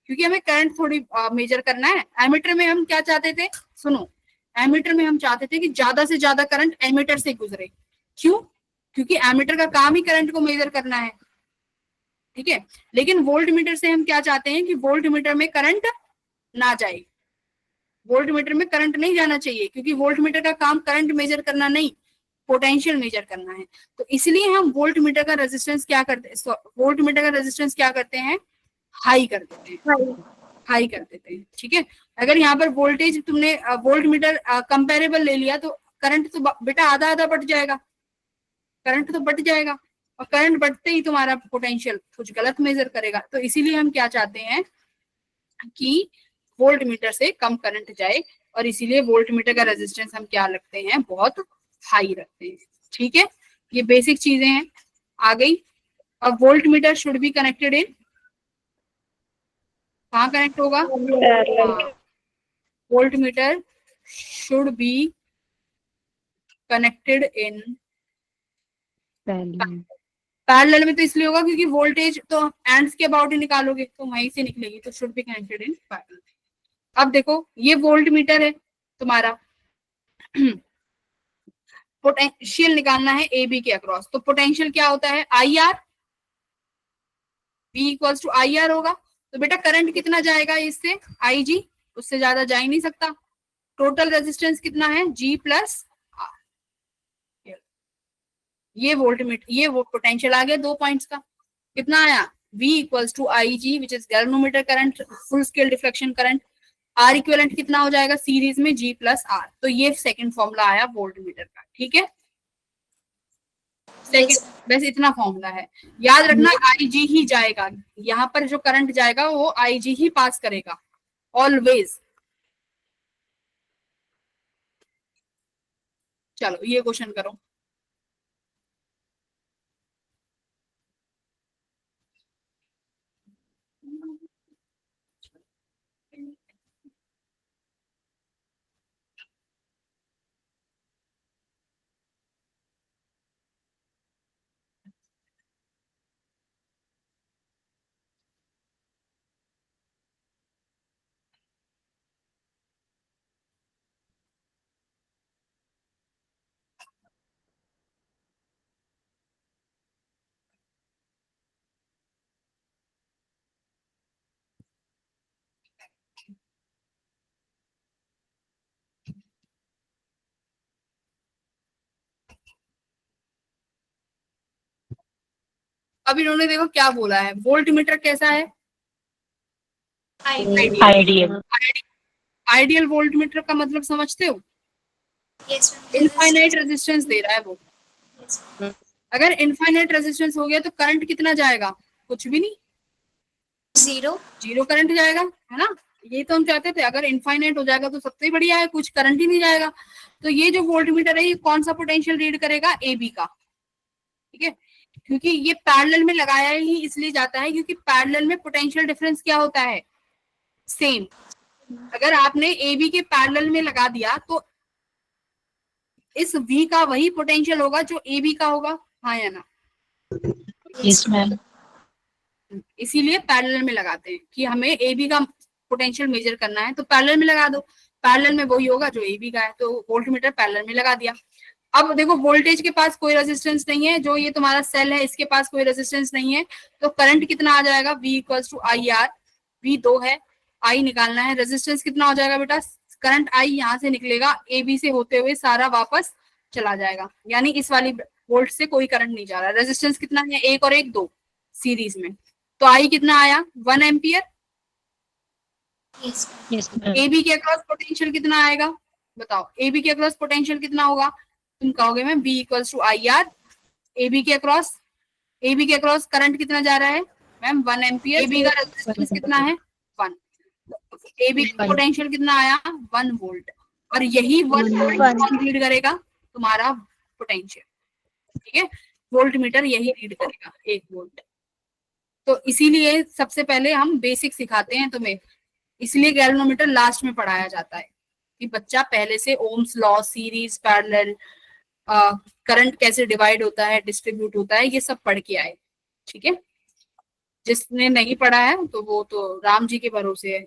क्योंकि हमें करंट थोड़ी मेजर करना है। एमीटर में हम क्या चाहते थे, सुनो, एमीटर में हम चाहते थे कि ज्यादा से ज्यादा करंट एमीटर से गुजरे, क्यों, क्योंकि एमीटर का काम ही करंट को मेजर करना है, ठीक है। लेकिन वोल्ट मीटर से हम क्या चाहते हैं कि वोल्ट मीटर में करंट ना जाए, वोल्ट मीटर में करंट नहीं जाना चाहिए, क्योंकि वोल्ट मीटर का काम करंट मेजर करना नहीं, पोटेंशियल मेजर करना है। तो इसलिए हम वोल्ट मीटर का रेजिस्टेंस क्या करते हैं, वोल्ट मीटर का रेजिस्टेंस क्या करते हैं, हाई कर देते हैं, हाई कर देते हैं, ठीक है। अगर यहाँ पर वोल्टेज तुमने वोल्ट मीटर कंपेरेबल ले लिया तो करंट तो बेटा आधा आधा बढ़ जाएगा, करंट तो बढ़ जाएगा, और करंट बढ़ते ही तुम्हारा पोटेंशियल कुछ गलत मेजर करेगा। तो इसीलिए हम क्या चाहते हैं कि वोल्ट मीटर से कम करंट जाए, और इसीलिए वोल्ट मीटर का रेजिस्टेंस हम क्या रखते हैं, बहुत हाई रखते हैं, ठीक है। ये बेसिक चीजें हैं, आ गई। अब volt meter should be connected in, कहाँ कनेक्ट होगा, volt meter should be connected in parallel में, तो इसलिए होगा क्योंकि वोल्टेज तो एंड्स के अबाउट ही निकालोगे तो वहीं से निकलेगी, तो should be connected in parallel. अब देखो ये वोल्ट मीटर है तुम्हारा, पोटेंशियल निकालना है ए बी के अक्रॉस, तो पोटेंशियल क्या होता है, I R, B equals to I R होगा। तो बेटा करंट कितना जाएगा इससे, आई जी, उससे ज्यादा जा ही नहीं सकता। टोटल रेजिस्टेंस कितना है, जी प्लस आर, ये वोल्ट मीटर, ये वो पोटेंशियल आ गया 2 पॉइंट्स का, कितना आया, V equals to I G which is galvanometer current, full scale deflection current. R equivalent कितना हो जाएगा सीरीज में, G प्लस आर। तो ये सेकंड फॉर्मूला आया वोल्ट मीटर का, ठीक है। सेकंड बस इतना फॉर्मूला है, याद रखना आई जी ही जाएगा, यहाँ पर जो करंट जाएगा वो आई जी ही पास करेगा ऑलवेज। चलो ये क्वेश्चन करो। अब इन्होंने देखो क्या बोला है, वोल्ट मीटर कैसा है, आइडियल। आइडियल। आइडियल वोल्टमीटर का मतलब समझते हो? Yes ma'am. इनफाइनाइट रेजिस्टेंस दे रहा है वो। अगर इनफाइनाइट रेजिस्टेंस हो गया तो करंट कितना जाएगा? कुछ भी नहीं, 0। जीरो करंट जाएगा, है ना? ये तो हम चाहते थे, अगर इनफाइनाइट हो जाएगा तो सबसे बढ़िया है, कुछ करंट ही नहीं जाएगा। तो ये जो वोल्टमीटर है ये कौन सा पोटेंशियल रीड करेगा? AB का, ठीक है? क्योंकि ये पैरेलल में लगाया ही इसलिए जाता है क्योंकि पैरेलल में पोटेंशियल डिफरेंस क्या होता है? सेम। अगर आपने AB के पैरेलल में लगा दिया तो इस V का वही पोटेंशियल होगा जो AB का होगा, हाँ या ना? Yes, ma'am. इसीलिए पैरेलल में लगाते हैं कि हमें AB का पोटेंशियल मेजर करना है तो पैरेलल में लगा दो, पैरेलल में वही होगा जो AB का है, तो वोल्टमीटर पैरेलल में लगा दिया। अब देखो वोल्टेज के पास कोई रेजिस्टेंस नहीं है, जो ये तुम्हारा सेल है इसके पास कोई रेजिस्टेंस नहीं है, तो करंट कितना आ जाएगा? V equals to IR। V 2 है, I निकालना है, रेजिस्टेंस कितना हो जाएगा बेटा? करंट I यहाँ से निकलेगा, AB से होते हुए सारा वापस चला जाएगा, यानी इस वाली वोल्ट से कोई करंट नहीं जा रहा। रेजिस्टेंस कितना है? 1 और 1 2 सीरीज में, तो I कितना आया? 1 ampere. Yes Yes, ma'am. AB के अक्रॉस पोटेंशियल कितना आएगा? बताओ, AB के अक्रॉस पोटेंशियल कितना होगा? तुम कहोगे ma'am V equals to IR। AB के अक्रॉस करंट कितना जा रहा है मैम? 1 एम्पियर। AB का रेजिस्टेंस कितना है? 1। AB का पोटेंशियल कितना आया? 1 वोल्ट। और यही 1 वोल्ट कौन रीड करेगा? तुम्हारा पोटेंशियल, ठीक है? वोल्ट मीटर यही रीड करेगा 1 वोल्ट। तो इसीलिए सबसे पहले हम बेसिक सिखाते हैं तुम्हें, इसलिए गैल्वेनोमीटर लास्ट में पढ़ाया जाता है कि बच्चा पहले से Ohm's law, series, parallel, current कैसे डिवाइड होता है, डिस्ट्रीब्यूट होता है, ये सब पढ़ के आए, ठीक है? जिसने नहीं पढ़ा है तो वो तो राम जी के भरोसे है।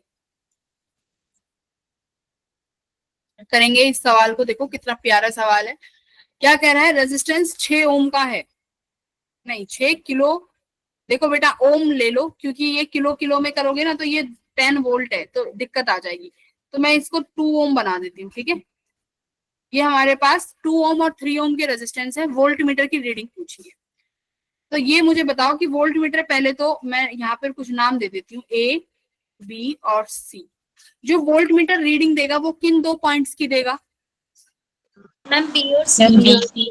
करेंगे इस सवाल को, देखो कितना प्यारा सवाल है। क्या कह रहा है? रेजिस्टेंस 6 ओम का है, नहीं 6 किलो। देखो बेटा ओम ले लो, क्योंकि ये किलो किलो में करोगे ना तो ये 10 वोल्ट है तो दिक्कत आ जाएगी, तो मैं इसको 2 ओम बना देती हूँ, ठीक है? ये हमारे पास 2 ओम और 3 ओम के रेजिस्टेंस है। वोल्ट मीटर की रीडिंग पूछी है, तो ये मुझे बताओ कि वोल्ट मीटर, पहले तो मैं यहाँ पर कुछ नाम दे देती हूँ, A, B और C। जो वोल्ट मीटर रीडिंग देगा वो किन 2 पॉइंट्स की देगा? मैम बी और सी।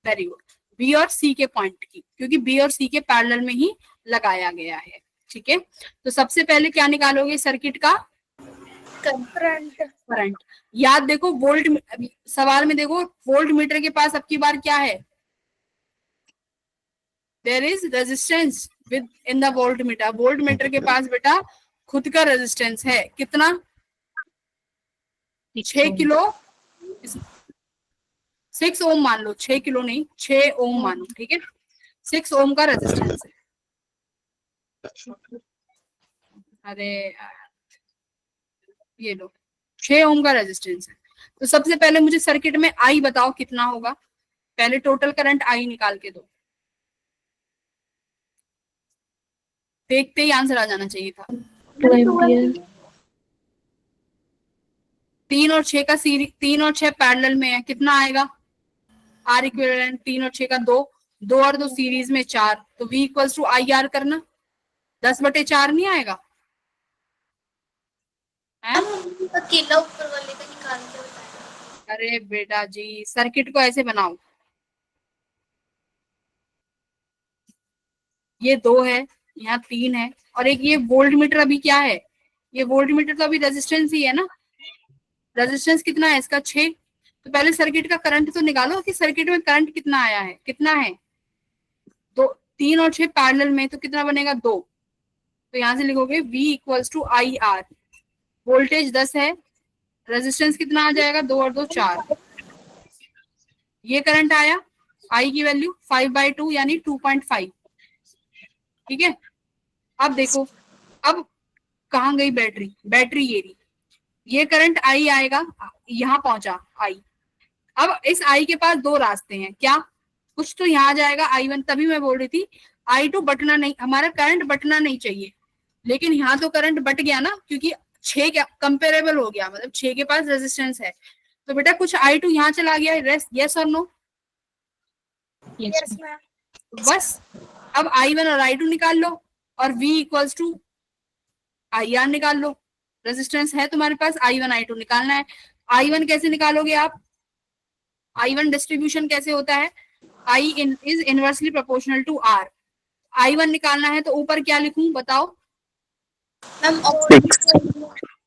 वेरी गुड, बी और सी के पॉइंट की, क्योंकि बी और सी के पैरेलल में ही लगाया गया है, ठीक है? तो सबसे पहले क्या निकालोगे? सर्किट का करंट। याद देखो वोल्ट, सवाल में देखो वोल्ट मीटर के पास अब की बार क्या है? There is resistance within the voltmeter. Voltmeter के पास बेटा खुद का रेजिस्टेंस है, कितना? 6 किलो, 6 ओम मान लो, 6 किलो नहीं 6 ओम मानो, ठीक है? 6 ओम का रेजिस्टेंस है। अरे ये लो 6 ओम का रेजिस्टेंस है। तो सबसे पहले मुझे सर्किट में आई बताओ कितना होगा? पहले टोटल करंट आई निकाल के दो, देखते ही आंसर आ जाना चाहिए था। 2 ampere. 3 और 6 का सीरीज, 3 और 6 पैरेलल में है, कितना आएगा? आर इक्विवेलेंट 3 और 6 का 2, 2 और 2 सीरीज में 4, तो V इक्वल्स टू IR करना, 10/4 नहीं आएगा? है? अकेला ऊपर वाले का निकाल के बताया। अरे बेटा जी सर्किट को ऐसे बनाओ, ये 2 है, यहाँ 3 है, और एक ये वोल्ट मीटर अभी क्या है? ये वोल्ट मीटर तो अभी रेजिस्टेंस ही है ना। रेजिस्टेंस कितना है इसका? 6। तो पहले सर्किट का करंट तो निकालो कि सर्किट में करंट कितना आया है, कितना है? 2, 3 और 6 पैरेलल में, तो कितना बनेगा? 2। तो यहाँ से लिखोगे V equals to IR। Voltage 10 है, रेजिस्टेंस कितना आ जाएगा? 2 और 2 4। ये करंट आया, I की वैल्यू 5/2 यानी 2.5, ठीक है? अब देखो, अब कहाँ गई बैटरी? बैटरी ये रही, ये करंट I आएगा, यहाँ पहुंचा I। अब इस I के पास 2 रास्ते हैं, क्या? कुछ तो यहाँ जाएगा I1, तभी मैं बोल रही थी I2 बटना नहीं, हमारा करंट बटना नहीं चाहिए, लेकिन यहाँ तो करंट बट गया ना, क्योंकि 6 कंपेरेबल हो गया, मतलब 6 के पास रेजिस्टेंस है, तो बेटा कुछ I2 यहाँ चला गया, यस और नो? Yes, बस अब I1 और I2 निकाल लो और V इक्वल्स टू IR निकाल लो, रेजिस्टेंस है तुम्हारे पास I1 I2 निकालना है। I1 कैसे निकालोगे आप? I1 डिस्ट्रीब्यूशन कैसे होता है? I is inversely proportional to R। I1 निकालना है तो ऊपर क्या लिखूं बताओ? मैम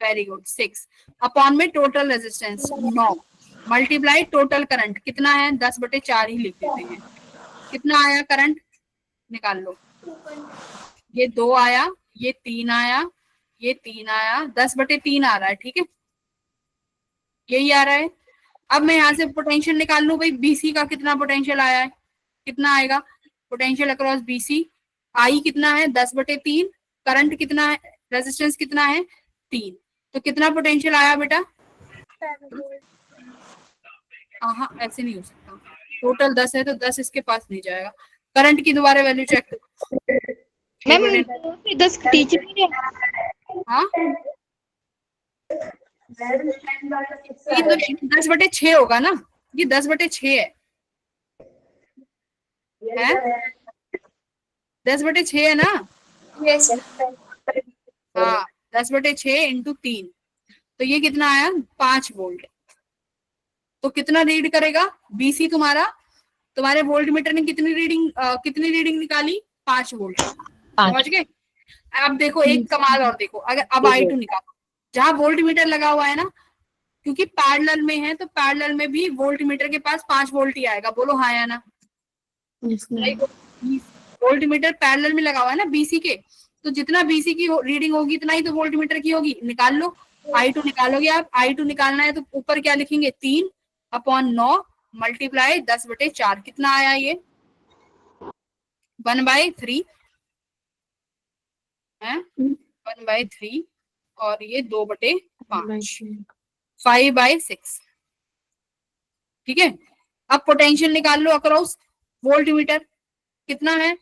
वेरी गुड 6 अपॉन में total resistance 9 multiply total current कितना है 10/4 ही लिख देते हैं। कितना आया करंट निकाल लो। ये 2 आया, ये 3 आया, ये 3 आया, 10/3 आ रहा है। ठीक है, यही आ रहा है। अब मैं यहाँ से पोटेंशियल निकाल लूं भाई, बीसी का कितना पोटेंशियल आया है, कितना आएगा पोटेंशियल अक्रॉस बीसी? आई कितना है 10/3, करंट कितना है, रेजिस्टेंस कितना है 3, तो कितना पोटेंशियल आया बेटा? हाँ ऐसे नहीं हो सकता, टोटल 10 है तो 10 इसके पास नहीं जाएगा। करंट की दोबारा वैल्यू चेक करो। मैम 10 टीचर नहीं है। हाँ ये तो 10/6 होगा ना, ये 10/6 है 10/6 है ना। यस हाँ 10/6 इंटू 3, तो ये कितना आया 5 वोल्ट। तो कितना रीड करेगा बीसी तुम्हारा? तुम्हारे वोल्ट मीटर ने कितनी रीडिंग निकाली? 5 वोल्ट। समझ गए? अब देखो एक कमाल और देखो, अगर अब I2 निकालो, जहां वोल्ट मीटर लगा हुआ है ना, क्योंकि पैरेलल में है तो पैरेलल में भी वोल्ट मीटर के पास 5 वोल्ट ही आएगा। बोलो हाँ या ना? वोल्ट मीटर पैरेलल में लगा हुआ है ना बीसी के, तो जितना बीसी की रीडिंग होगी इतना ही तो वोल्ट मीटर की होगी। निकाल लो। I2 निकालोगे आप, I2 निकालना है तो ऊपर क्या लिखेंगे 3/9 मल्टीप्लाई 10/4 कितना आया ये 1/3 है 1/3 और ये 2/5 5/6। ठीक है, अब पोटेंशियल निकाल लो अक्रॉस वोल्ट मीटर कितना है।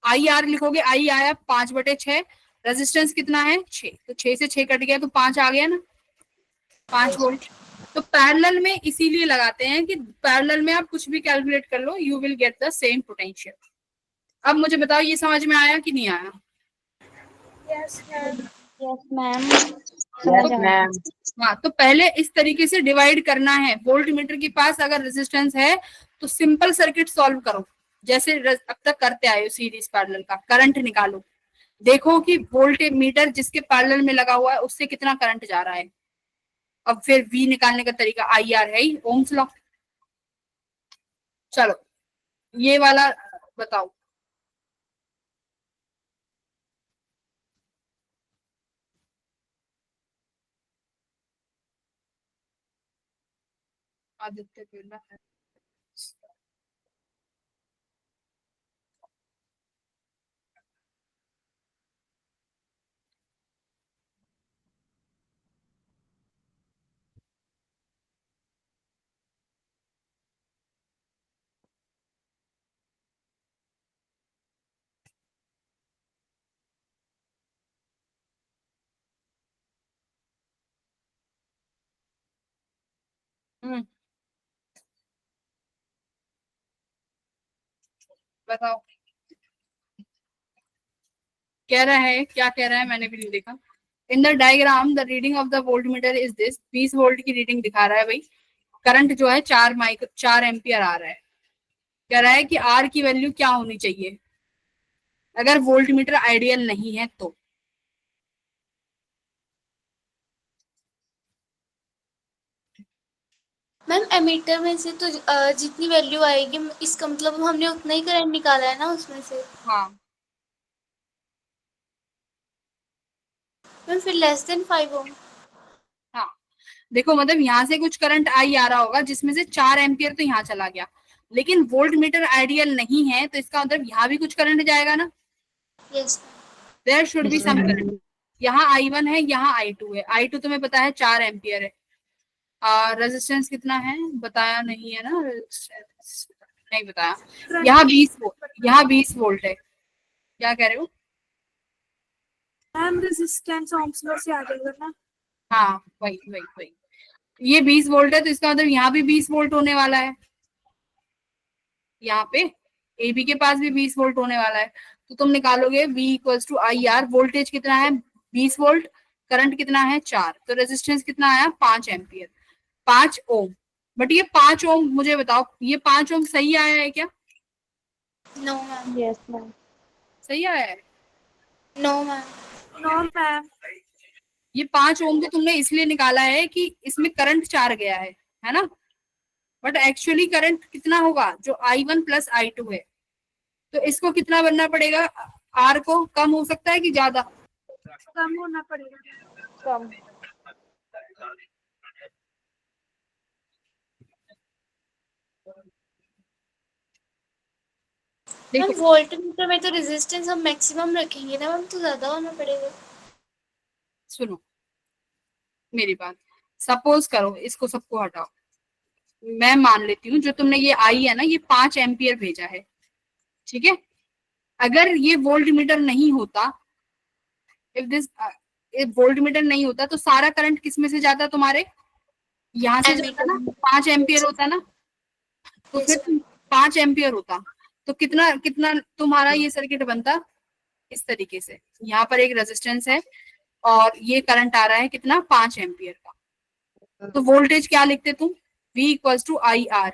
आई आर लिखोगे, आई आया 5/6, रेजिस्टेंस कितना है 6, तो 6 से 6 कट गया तो 5 आ गया ना, 5 वोल्ट। तो पैरेलल में इसीलिए लगाते हैं कि पैरेलल में आप कुछ भी कैलकुलेट कर लो, you will get the same potential. अब मुझे बताओ ये समझ में आया कि नहीं आया? Yes ma'am Yes, ma'am. हाँ, तो पहले इस तरीके से डिवाइड करना है। वोल्ट मीटर के पास अगर रेजिस्टेंस है तो सिंपल सर्किट सॉल्व करो, जैसे अब तक करते आए हो सीरीज पैरेलल का। करंट निकालो, देखो कि वोल्ट मीटर जिसके पैरेलल में लगा हुआ है उससे कितना करंट जा रहा है। अब फिर V निकालने का तरीका IR है ही, ओम्स लॉ। चलो ये वाला बताओ। आदित्य बिरला है। बताओ कह रहा है, क्या कह रहा है मैंने भी नहीं देखा। In the diagram the reading of the volt meter is this, 20 volt की रीडिंग दिखा रहा है भाई। करंट जो है 4 एम्पियर आ रहा है। कह रहा है कि आर की वैल्यू क्या होनी चाहिए अगर वोल्ट मीटर आइडियल नहीं है तो। मैम एमीटर में से तो जितनी वैल्यू आएगी इसका मतलब हमने उतना ही करंट निकाला है ना उसमें से। हाँ मैम फिर लेस देन 5 ओम। हाँ देखो, मतलब यहाँ से कुछ करंट आई आ रहा होगा जिसमें से 4 एम्पियर तो यहाँ चला गया, लेकिन वोल्ट मीटर आइडियल नहीं है तो इसका मतलब यहाँ भी कुछ करंट जाएगा ना। Yes there should be some current. यहाँ I1 है, यहाँ I2 है। I2 तुम्हें पता है 4 एम्पियर है। रेजिस्टेंस कितना है बताया नहीं है ना, नहीं बताया। यहाँ 20 वोल्ट है। क्या कह रहे हो? मैम रेजिस्टेंस ohms में से आ जाएगा ना। हाँ वही ये 20 वोल्ट है तो इसका मतलब यहाँ भी 20 वोल्ट होने वाला है। यहाँ पे AB के पास भी 20 वोल्ट होने वाला है। तो तुम निकालोगे V = IR, वोल्टेज कितना है 20 वोल्ट, करंट कितना है 4, तो रेजिस्टेंस कितना आया 5 एम्पियर, 5 ओम। बट ये 5 ओम, मुझे बताओ ये 5 ओम सही आया है क्या? No ma'am. Yes, ma'am. सही आया है? No ma'am. No ma'am. ये 5 ओम तो तुमने इसलिए निकाला है कि इसमें करंट 4 गया है ना? बट एक्चुअली करंट कितना होगा जो I1 प्लस I2 है, तो इसको कितना बनना पड़ेगा? आर को कम हो सकता है कि ज्यादा? कम होना पड़ेगा। Come. मैम देखो वोल्टमीटर में तो रेजिस्टेंस हम मैक्सिमम रखेंगे ना मैम, तो ज्यादा होना पड़ेगा। सुनो मेरी बात, सपोज करो इसको सबको हटाओ, मैं मान लेती हूँ जो तुमने ये आई है ना ये 5 एम्पियर भेजा है, ठीक है? अगर ये वोल्ट मीटर नहीं होता, इफ दिस वोल्ट मीटर नहीं होता तो सारा करंट किस में से जाता तुम्हारे? यहाँ से जाता एमीटर ना, में। 5 एम्पियर होता ना, तो यस फिर मैम। 5 एम्पियर होता, तो कितना कितना तुम्हारा ये सर्किट बनता इस तरीके से, यहाँ पर एक रेजिस्टेंस है और ये करंट आ रहा है कितना 5 एम्पियर का, तो वोल्टेज क्या लिखते तुम? V equals to I R,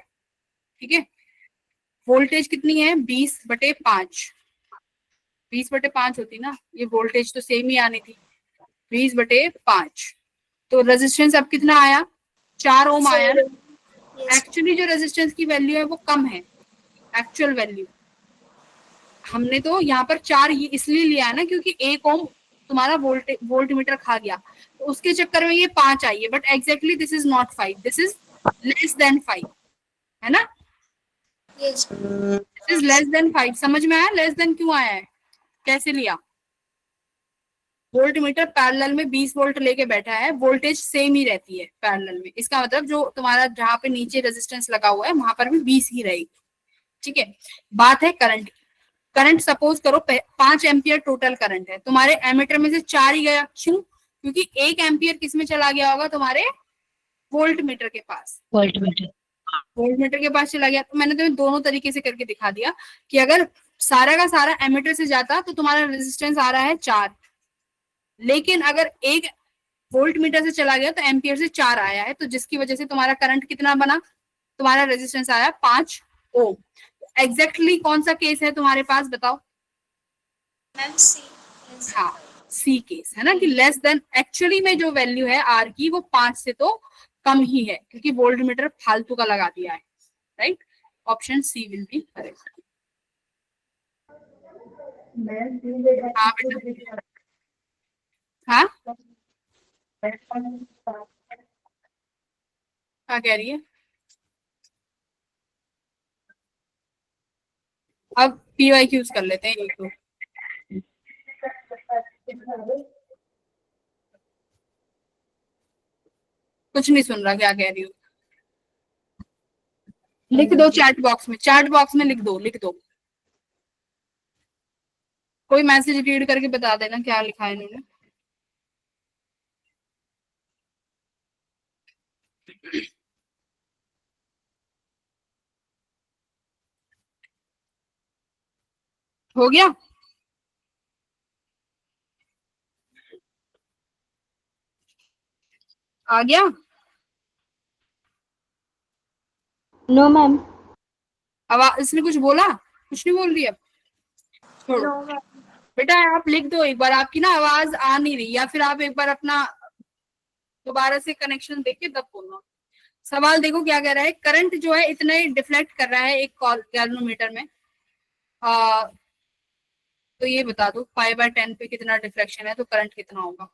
ठीक है? वोल्टेज कितनी है 20/5, 20/5 होती ना, ये वोल्टेज तो सेम ही आनी थी 20/5, तो रेजिस्टेंस अब कितना आया 4 ओम आया ना। यस। एक्चुअली जो रेजिस्टेंस की वैल्यू है वो कम है, एक्चुअल वैल्यू हमने तो यहाँ पर 4 ये इसलिए लिया है ना क्योंकि 1 ओम तुम्हारा वोल्ट मीटर खा गया, तो उसके चक्कर में ये 5 आई है, but exactly this is not 5, this is less than 5, है ना? Yes. This is less than 5, समझ में आया लेस देन क्यों आया है, कैसे लिया? वोल्ट मीटर पैरेलल में 20 वोल्ट लेके बैठा है, वोल्टेज सेम ही रहती है पैरेलल में, इसका मतलब जो तुम्हारा जहां पे नीचे रेजिस्टेंस लगा हुआ है वहां पर भी 20 ही रहेगी, ठीक है? बात है करंट, करंट सपोज करो 5 एम्पियर टोटल करंट है, तुम्हारे एमीटर में से 4 ही गया, क्यों? क्योंकि 1 एम्पियर किस में चला गया होगा तुम्हारे वोल्ट मीटर के पास, Voltmeter. वोल्ट मीटर के पास चला गया। तो मैंने तुम्हें दोनों तरीके से करके दिखा दिया कि अगर सारा का सारा एमीटर से जाता तो तुम्हारा रेजिस्टेंस आ रहा है 4, लेकिन अगर 1 वोल्ट मीटर से चला गया तो एम्पियर से 4 आया है, तो जिसकी वजह से तुम्हारा करंट कितना बना, तुम्हारा रेजिस्टेंस आया 5 ओम। एग्जैक्टली कौन सा केस है तुम्हारे पास बताओ? मैम सी। हाँ सी केस है ना, कि लेस देन, एक्चुअली में जो वैल्यू है आर की वो 5 से तो कम ही है, क्योंकि वोल्ट मीटर फालतू का लगा दिया है, right? Option C will be correct. हाँ बेटा, हाँ क्या कह रही है? अब पीवाई क्यूज कर लेते हैं एक दो। कुछ नहीं सुन रहा क्या कह रही हो, लिख दो चैट बॉक्स में, चैट बॉक्स में लिख दो, लिख दो, कोई मैसेज रीड करके बता देना क्या लिखा है इन्होंने। हो गया? आ गया? No, ma'am. अब इसने कुछ बोला? कुछ नहीं बोल रही अब, छोड़ो। No ma'am. बेटा आप लिख दो एक बार, आपकी ना आवाज आ नहीं रही, या फिर आप एक बार अपना दोबारा से कनेक्शन देख के तब बोलना। सवाल देखो क्या कह रहा है, करंट जो है इतना ही डिफ्लेक्ट कर रहा है एक गैल्वेनोमीटर में, आ, तो ये बता दो 5/10 पे कितना डिफ्लेक्शन है तो करंट कितना होगा?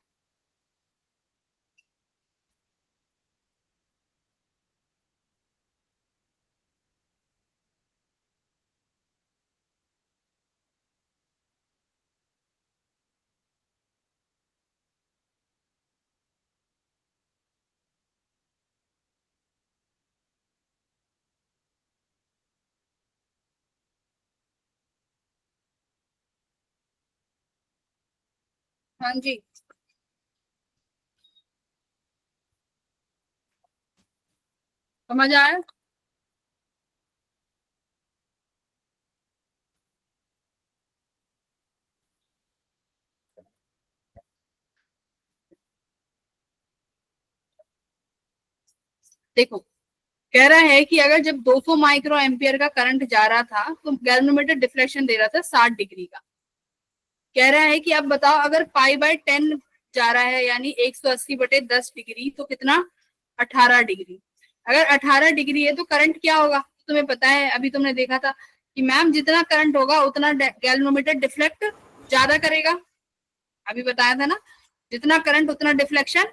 हाँ जी, समझ आया? देखो कह रहा है कि अगर जब 200 माइक्रो एम्पियर का करंट जा रहा था तो गैल्वेनोमीटर डिफ्लेक्शन दे रहा था 60 डिग्री का। कह रहा है कि अब बताओ अगर π/10 जा रहा है यानी 180/10 डिग्री तो कितना 18 डिग्री। अगर 18 डिग्री है तो करंट क्या होगा तुम्हें पता है, अभी तुमने देखा था कि मैम जितना करंट होगा उतना गैल्वेनोमीटर डिफ्लेक्ट ज्यादा करेगा, अभी बताया था ना, जितना करंट उतना डिफ्लेक्शन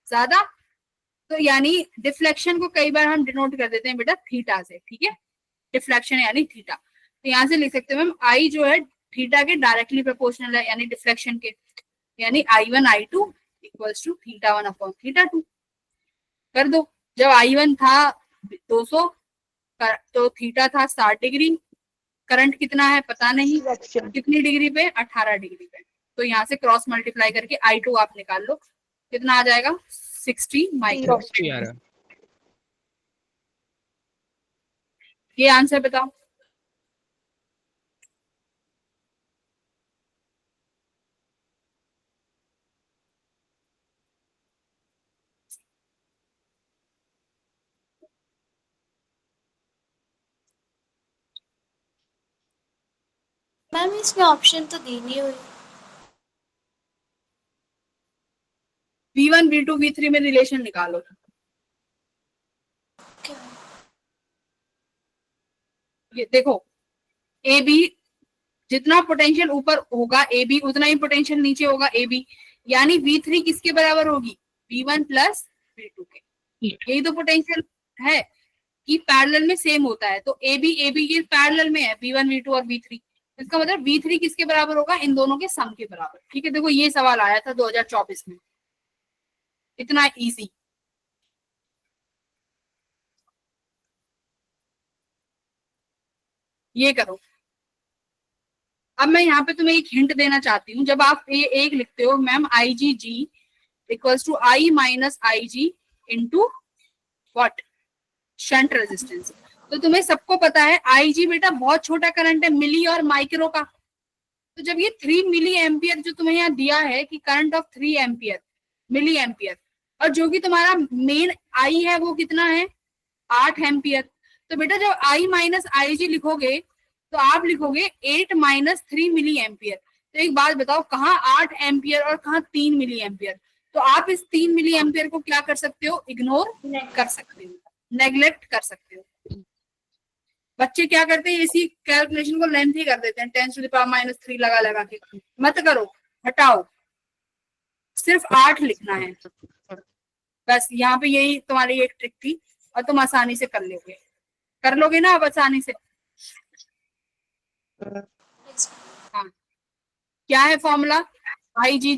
ज्यादा। तो यानी डिफ्लेक्शन को कई बार हम डिनोट कर देते हैं बेटा थीटा से, ठीक है, डिफ्लेक्शन यानी थीटा। तो यहाँ से लिख सकते हैं मैम आई जो है थीटा के डायरेक्टली प्रोपोर्शनल है यानी डिफ्लेक्शन के, यानी I1 I2 इक्वल्स टू θ1/θ2 कर दो। जब I1 था 200 तो थीटा था 60 डिग्री, करंट कितना है पता नहीं, कितनी डिग्री पे 18 डिग्री पे। तो यहाँ से क्रॉस मल्टीप्लाई करके I2 आप निकाल लो, कितना आ जाएगा 60 माइक्रो। ये आंसर बताओ। मैम इसमें ऑप्शन तो दी नहीं हुई। V1 V2 V3 में रिलेशन निकालो। क्या? ये देखो ए बी जितना पोटेंशियल ऊपर होगा ए बी उतना ही पोटेंशियल नीचे होगा ए बी, यानी V3 किसके बराबर होगी V1 प्लस V2 के। यही तो पोटेंशियल है कि पैरेलल में सेम होता है, तो ए बी के पैरेलल में है V1 V2 और V3, इसका मतलब V3 किसके बराबर होगा इन दोनों के सम के बराबर। ठीक है, देखो ये सवाल आया था 2024 में, इतना इजी। ये करो। अब मैं यहाँ पे तुम्हें एक हिंट देना चाहती हूँ, जब आप ये एक लिखते हो ma'am IgG equals to I minus IG into what shunt resistance, तो तुम्हें सबको पता है IG बेटा बहुत छोटा करंट है मिली और माइक्रो का। तो जब ये 3 मिली एम्पियर जो तुम्हें यहाँ दिया है कि current of 3 ampere milliampere, और जो कि तुम्हारा मेन I है वो कितना है 8 एम्पियर, तो बेटा जब I माइनस IG लिखोगे तो आप लिखोगे 8 माइनस 3 मिली एम्पियर। तो एक बात बताओ कहाँ 8 एम्पियर और कहाँ 3 मिली एम्पियर, तो आप इस 3 मिली एम्पियर को क्या कर सकते हो इग्नोर कर सकते हो, नेग्लेक्ट कर सकते हो। बच्चे क्या करते हैं इसी कैलकुलेशन को लेंथी कर देते हैं 10⁻³ लगा लगा के, मत करो हटाओ, सिर्फ 8 लिखना है बस। यहाँ पे यही तुम्हारी एक ट्रिक थी और तुम आसानी से कर लोगे ना अब आसानी से। हाँ क्या है फॉर्मूला IG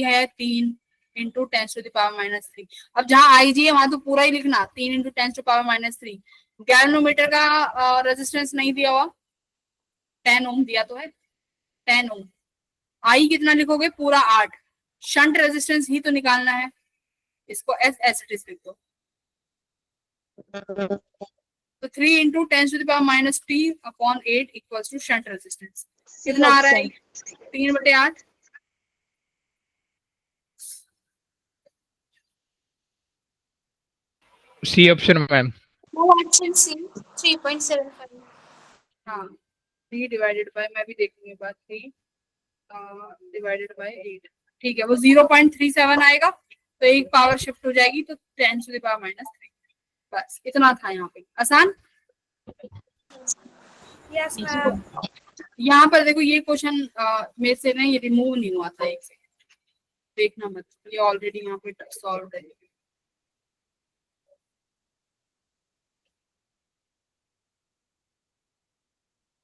है 3 इंटू 10⁻³ अब जहाँ IG है वहां तो पूरा ही लिखना 3 इंटू 10⁻³ गैल्वेनोमीटर का रेजिस्टेंस नहीं दिया हुआ 10 ओम दिया तो है 10 ओम, आई कितना लिखोगे पूरा 8, शंट रेजिस्टेंस ही तो निकालना है, इसको एस लिख दो। तो 3 into 10⁻³ upon 8 equals to shunt resistance, कितना आ रहा है 3/8। C option ma'am. Option C 3.75। हाँ 3 डिवाइडेड बाय, मैं भी देखूंगी बात 3 डिवाइडेड बाय 8, ठीक है वो 0.37 आएगा, तो एक पावर शिफ्ट हो जाएगी तो 10⁻³ बस इतना था यहाँ पे आसान। Yes ma'am. यहाँ पर देखो ये क्वेश्चन मेरे से नहीं रिमूव नहीं हुआ था, एक सेकंड देखना मत, ये ऑलरेडी यहाँ पे सॉल्व है।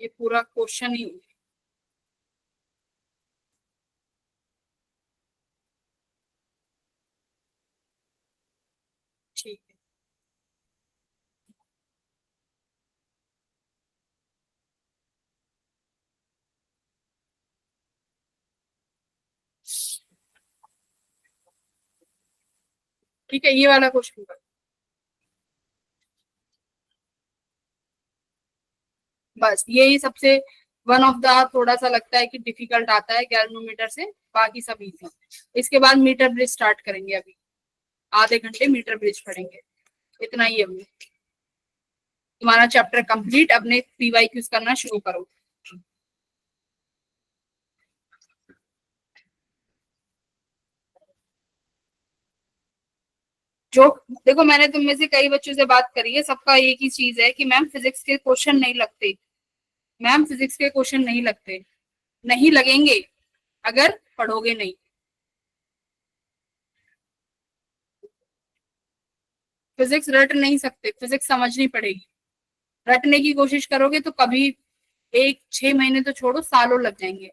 ये पूरा क्वेश्चन ही ठीक है। ठीक है ये वाला क्वेश्चन कर, बस यही सबसे वन ऑफ द थोड़ा सा लगता है कि डिफिकल्ट आता है गैल्वेनोमीटर से, बाकी सब इजी। इसके बाद मीटर ब्रिज स्टार्ट करेंगे, अभी आधे घंटे मीटर ब्रिज पढ़ेंगे। इतना ही है वो। तुम्हारा चैप्टर कंप्लीट। अपने पीवाईक्यूज करना शुरू करो। जो देखो, मैंने तुम में से कई बच्चों से बात करी है, सबका एक ही चीज है कि मैम फिजिक्स के क्वेश्चन नहीं लगते। मैम फिजिक्स के क्वेश्चन नहीं लगते, नहीं लगेंगे अगर पढ़ोगे नहीं। फिजिक्स रट नहीं सकते, फिजिक्स समझनी पड़ेगी। रटने की कोशिश करोगे तो कभी एक 6 महीने तो छोड़ो, सालों लग जाएंगे।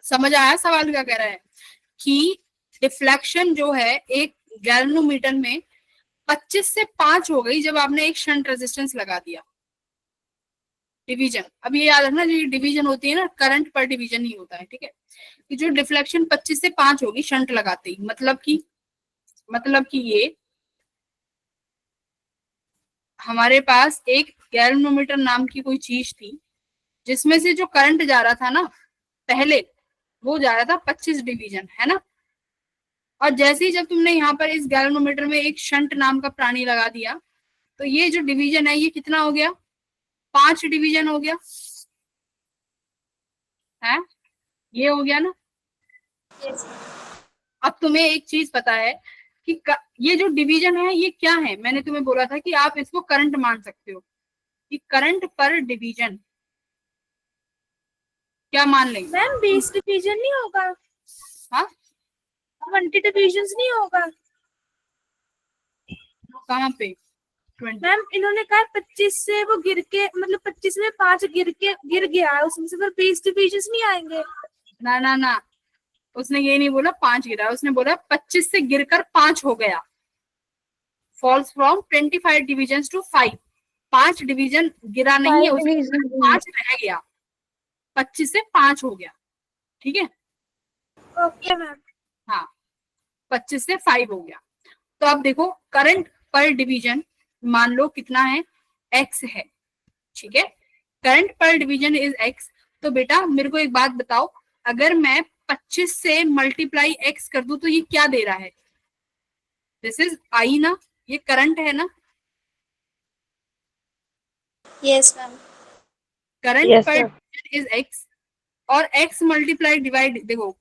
समझ आया सवाल क्या कह रहा है? कि डिफ्लेक्शन जो है एक गैल्वेनोमीटर में 25 से 5 हो गई जब आपने एक शंट रेजिस्टेंस लगा दिया। डिवीजन, अब ये याद रखना, जो डिवीजन होती है ना, करंट पर डिवीजन ही होता है, ठीक है। कि जो डिफ्लेक्शन 25 से 5 होगी शंट लगाते ही, मतलब कि ये हमारे पास एक गैल्वेनोमीटर नाम की कोई चीज थी जिसमें से जो करंट जा रहा था ना पहले, वो जा रहा था 25 डिवीजन, है ना। और जैसे ही जब तुमने यहाँ पर इस गैल्वेनोमीटर में एक शंट नाम का प्राणी लगा दिया, तो ये जो डिवीजन है ये कितना हो गया? 5 डिवीजन हो गया है, ये हो गया ना। यस अब तुम्हें एक चीज पता है कि ये जो डिवीजन है ये क्या है। मैंने तुम्हें बोला था कि आप इसको करंट मान सकते हो, कि करंट पर डिवीजन क्या मान लेंगे? मैम बेस डिवीजन नहीं होगा, हाँ, 20 डिविजन नहीं होगा। कहाँ पे 20? मैम इन्होंने कहा 25 से वो गिर के, मतलब 25 में 5 गिर गया है, उसमें से फिर बेस डिविजन नहीं आएंगे। ना ना ना, उसने ये नहीं बोला 5 गिरा, उसने बोला 25 से गिरकर 5 हो गया। Falls from 25 division to 5। 5 division गिरा नहीं है, उसमें 5 रह गया, 25 से 5 हो गया, ठीक है। Okay ma'am. हाँ, 25 से 5 हो गया। तो अब देखो, करंट पर डिवीजन मान लो कितना है? x है, ठीक है। करंट पर डिवीजन इज x। तो बेटा मेरे को एक बात बताओ, अगर मैं 25 से मल्टीप्लाई x कर दूं तो ये क्या दे रहा है? दिस इज I ना, ये करंट है ना। Yes ma'am. करंट Yes, पर sir. डिवीजन इज x, और x मल्टीप्लाई डिवाइड, देखो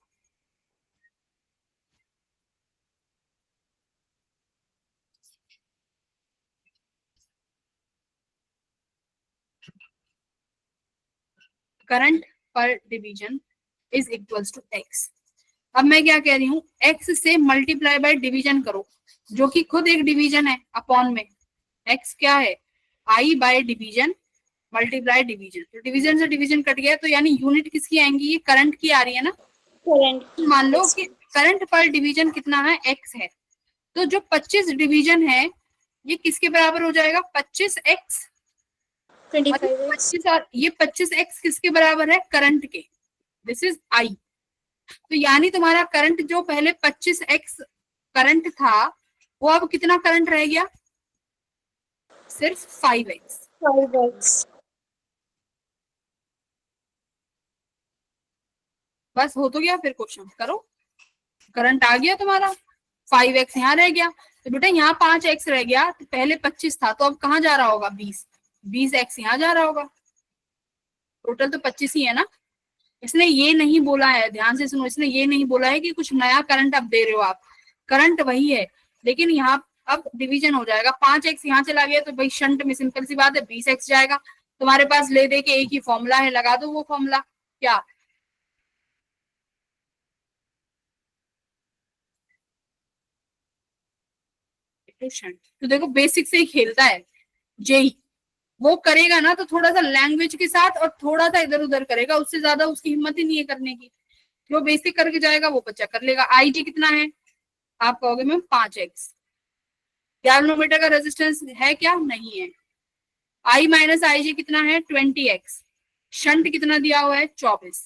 करंट पर division is equals to x। अब मैं क्या कह रही हूँ, x से मल्टीप्लाई बाय डिवीजन करो, जो कि खुद एक डिवीजन है, अपॉन में x क्या है? I by division multiply division. तो डिवीजन से डिवीजन कट गया, तो यानी यूनिट किसकी आएंगी? ये करंट की आ रही है ना। करंट मान लो कि करंट पर डिवीजन कितना है? x है। तो जो 25 डिवीजन है ये किसके बराबर हो जाएगा? 25x। 25 25 और ये 25x किसके बराबर है? करंट के। This is I। तो यानी तुम्हारा करंट जो पहले 25x करंट था, वो अब कितना करंट रह गया? सिर्फ 5x। 5x। बस हो तो गया, फिर क्वेश्चन करो। करंट आ गया तुम्हारा, 5x यहाँ रह गया। तो बेटा यहाँ 5x रह गया, तो पहले 25 था, तो अब कहाँ जा रहा होगा? 20x यहाँ जा रहा होगा। टोटल तो 25 ही है ना। इसने ये नहीं बोला है, ध्यान से सुनो, इसने ये नहीं बोला है कि कुछ नया करंट अब दे रहे हो आप। करंट वही है, लेकिन यहाँ अब डिवीजन हो जाएगा। 5x यहाँ चला गया तो भाई शंट में सिंपल सी बात है 20x जाएगा। तुम्हारे पास ले दे के एक ही फॉर्मूला है, लगा दो वो फॉर्मूला। क्या? तो देखो बेसिक से ही खेलता है जेई। वो करेगा ना तो थोड़ा सा लैंग्वेज के साथ और थोड़ा सा इधर उधर करेगा, उससे ज्यादा उसकी हिम्मत ही नहीं है करने की। जो बेसिक करके जाएगा वो बच्चा कर लेगा। आई जी कितना है? आप कहोगे मैम 5x। गैल्वेनोमीटर का रेजिस्टेंस है क्या? नहीं है। I माइनस आई जी कितना है? 20x। शंट कितना दिया हुआ है? 24।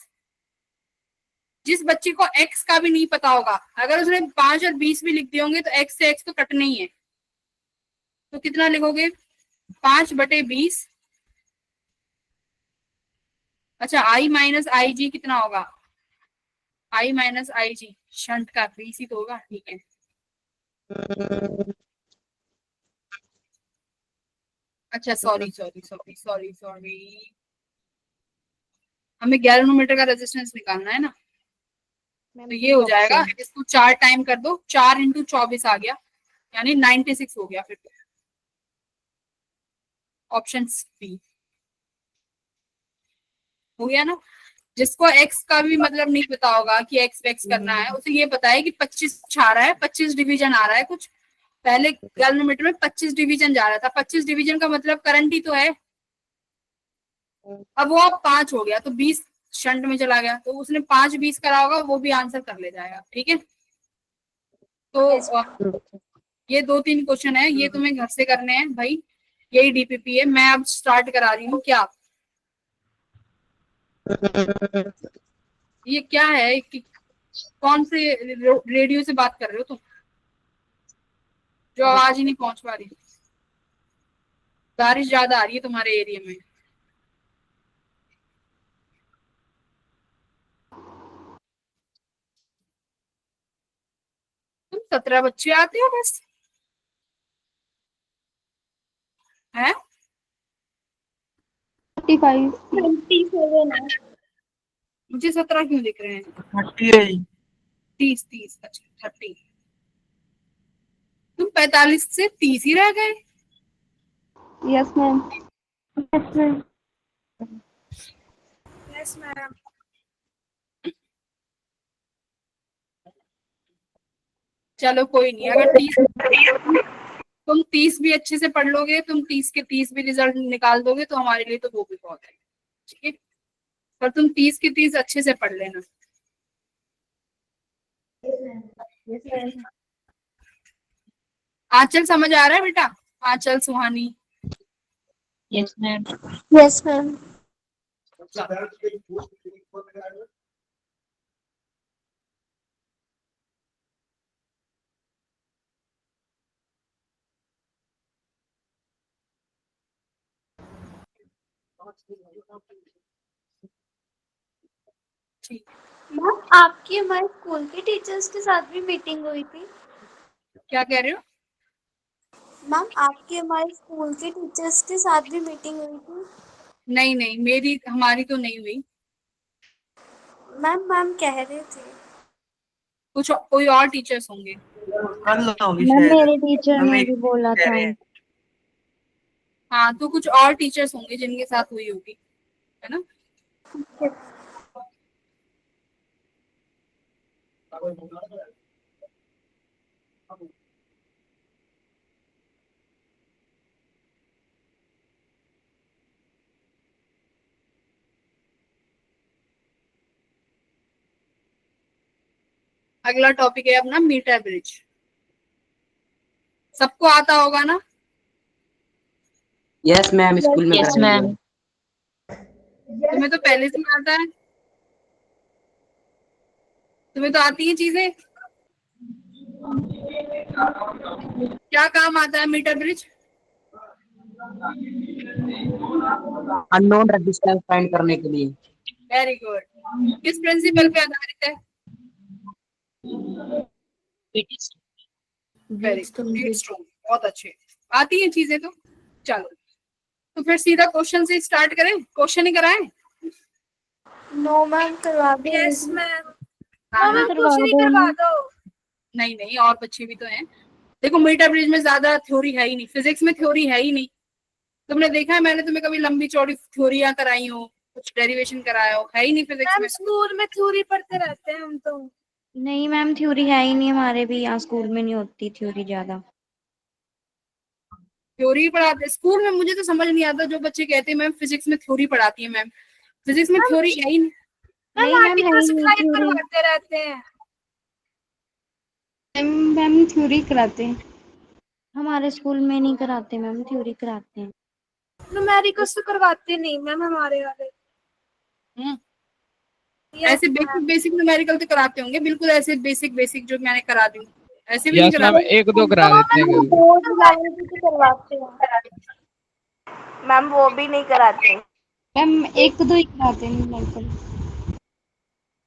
जिस बच्चे को x का भी नहीं पता होगा, अगर उसने 5 और 20 भी लिख दिए होंगे तो x से x तो कटने ही है। तो कितना लिखोगे? 5/20। अच्छा, I माइनस आई जी कितना होगा? I minus I G shunt का BC तो होगा, ठीक है। अच्छा sorry sorry sorry sorry sorry, हमें गैल्वेनोमीटर का रेजिस्टेंस निकालना है ना, तो ये हो जाएगा, इसको 4 टाइम कर दो, 4 इंटू 24 आ गया, यानी 96 हो गया फिर। ऑप्शन बी हो गया ना। जिसको एक्स का भी मतलब नहीं पता होगा कि एक्स वेक्स करना है, उसे ये पता है कि 25 आ रहा है, 25 डिवीजन आ रहा है कुछ, पहले गैल्वेनोमीटर में 25 डिवीजन जा रहा था, 25 डिवीजन का मतलब करंट ही तो है। अब वो अब 5 हो गया तो 20 शंट में चला गया, तो उसने 5-20 करा होगा, वो भी आंसर कर ले जाएगा, ठीक है। तो ये 2-3 क्वेश्चन है, ये तुम्हें घर से करने हैं भाई, यही डीपीपी है। मैं अब स्टार्ट करा रही हूँ। क्या ये क्या है कि कौन से रेडियो से बात कर रहे हो तुम, जो आवाज ही नहीं पहुंच पा रही? बारिश ज्यादा आ रही है तुम्हारे एरिया में। तुम 17 बच्चे आते हो बस, है? 35। 27 मुझे 17 क्यों दिख रहे हैं? 30 है जी। 30 अच्छा 30। तुम 45 से 30 ही रह गए। Yes ma'am. Yes ma'am. Yes ma'am. चलो कोई नहीं, अगर 30 तुम 30 भी अच्छे से पढ़ लोगे, तुम 30 के 30 भी रिजल्ट निकाल दोगे, तो हमारे लिए तो वो भी बहुत है, ठीक है। पर तुम 30 के 30 अच्छे से पढ़ लेना। आंचल समझ आ रहा है बेटा? आंचल, सुहानी? Yes, ma'am. Yes ma'am. ठीक। मैम आपकी हमारे स्कूल के टीचर्स के साथ भी मीटिंग हुई थी। क्या कह रहे हो? मैम आपके हमारे स्कूल के टीचर्स के साथ भी मीटिंग हुई थी। नहीं नहीं, मेरी हमारी तो नहीं हुई। मैम कह रहे थे। कुछ कोई और टीचर्स होंगे। कल होगी मैम शायद। मेरे टीचर हम ने एक भी बोला कह था। रहे हैं। हाँ, तो कुछ और टीचर्स होंगे जिनके साथ हुई होगी, है ना। अगला टॉपिक है अपना मीटर ब्रिज। सबको आता होगा ना? Yes, ma'am. स्कूल में Yes, कराएंगे। ma'am. तुम्हें तो पहले से ही आता है, तुम्हें तो आती है चीजें। क्या काम आता है meter bridge? Unknown resistance find करने के लिए। Very good. किस प्रिंसिपल पे आधारित है? वेरी स्ट्रॉन्ग, बहुत अच्छे। आती है चीजें तो। चलो, तो फिर सीधा क्वेश्चन से स्टार्ट करें, क्वेश्चन ही कराएं? नो मैम करवा दो। Yes ma'am. हाँ मैम हाँ। क्वेश्चन ही करवा दो। नहीं नहीं, और बच्चे भी तो हैं। देखो मीटर ब्रिज में ज्यादा थ्योरी है ही नहीं, फिजिक्स में थ्योरी है ही नहीं। तुमने देखा है मैंने तुम्हें कभी लंबी चौड़ी थ्योरियां कराई हो, कुछ डेरिवेशन कराया हो? है ही नहीं फिजिक्स मैम में। स्कूल में थ्योरी पढ़ते रहते हैं हम तो। नहीं मैम थ्योरी है ही नहीं, हमारे भी यहाँ स्कूल में नहीं होती थ्योरी ज्यादा। थ्योरी पढ़ाते स्कूल में, मुझे तो समझ नहीं आता जो बच्चे कहते हैं मैम फिजिक्स में थ्योरी पढ़ाती है। मैम फिजिक्स में थ्योरी है ही नहीं। मैम नहीं मैम है आर्टिकल ही नहीं सब्सक्राइब थ्योरी। करवाते रहते हैं। मैम थ्योरी कराते हैं, हमारे स्कूल में नहीं कराते मैम, थ्योरी कराते हैं। न्यूमेरिकल्स तो करवाते नहीं मैम हमारे वाले। हम्म, यस ऐसे बेसिक बेसिक न्यूमेरिकल तो कराते होंगे, बिल्कुल ऐसे बेसिक बेसिक जो मैंने करा दी। ऐसे भी नहीं यस मैम, कराते? एक दो करा देते हैं कभी। बोर्ड लेवल पे तो करवाते हैं मैम, वो भी नहीं कराते। मैम एक दो ही कराते हैं बिल्कुल।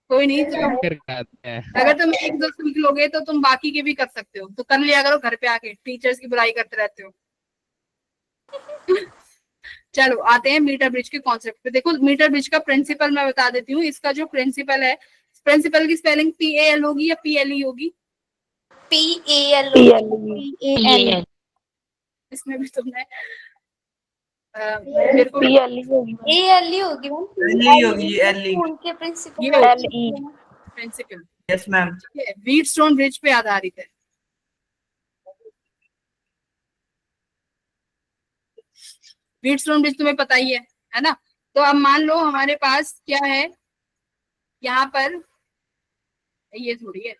कोई नहीं, तो तुम कराते हैं। अगर तुम एक दो सीख लोगे तो तुम बाकी के भी कर सकते हो, तो कर लिया करो घर पे आके, टीचर्स की बुराई करते रहते हो। चलो आते हैं मीटर ब्रिज के कॉन्सेप्ट पे। देखो मीटर ब्रिज का प्रिंसिपल मैं बता देती हूँ। इसका जो प्रिंसिपल है, प्रिंसिपल की स्पेलिंग PAL होगी या PLE होगी? PAL PAL। इसमें भी तुमने मेरे को ALE होगी मैम। एली होगी, एली। स्कूल के ये प्रिंसिपल प्रिंसिपल, यस मैम। ठीक है, व्हीटस्टोन ब्रिज पे आधारित है। व्हीटस्टोन ब्रिज तुम्हें पता ही है ना? तो अब मान लो हमारे पास क्या है यहाँ पर, ये थोड़ी है,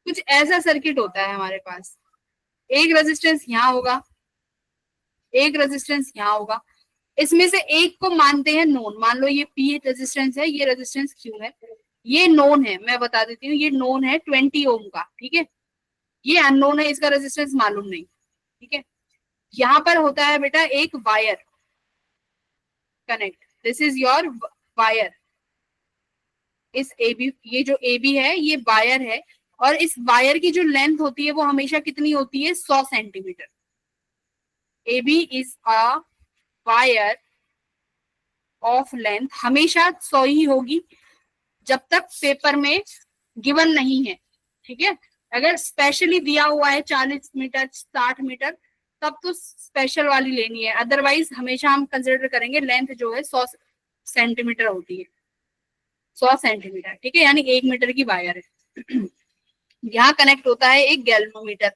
कुछ ऐसा सर्किट होता है हमारे पास। एक रेजिस्टेंस यहाँ होगा, एक रेजिस्टेंस यहाँ होगा। इसमें से एक को मानते हैं नोन। मान लो ये P रेजिस्टेंस है, ये रेजिस्टेंस Q है, ये नोन है। मैं बता देती हूँ, ये नोन है 20 ओम का, ठीक है। ये अननोन है, इसका रेजिस्टेंस मालूम नहीं, ठीक है। यहाँ पर होता है बेटा एक wire connect, this is your wire. इस AB, ये जो AB है ये वायर है, और इस वायर की जो लेंथ होती है वो हमेशा कितनी होती है? 100 centimetre. AB is a wire of length, हमेशा 100 ही होगी जब तक पेपर में गिवन नहीं है, ठीक है। अगर स्पेशली दिया हुआ है 40 मीटर 60 मीटर, तब तो स्पेशल वाली लेनी है, अदरवाइज हमेशा हम कंसिडर करेंगे लेंथ जो है 100 सेंटीमीटर होती है। 100 सेंटीमीटर, ठीक है, यानी 1 मीटर की वायर है। यहाँ कनेक्ट होता है एक गैल्वेनोमीटर।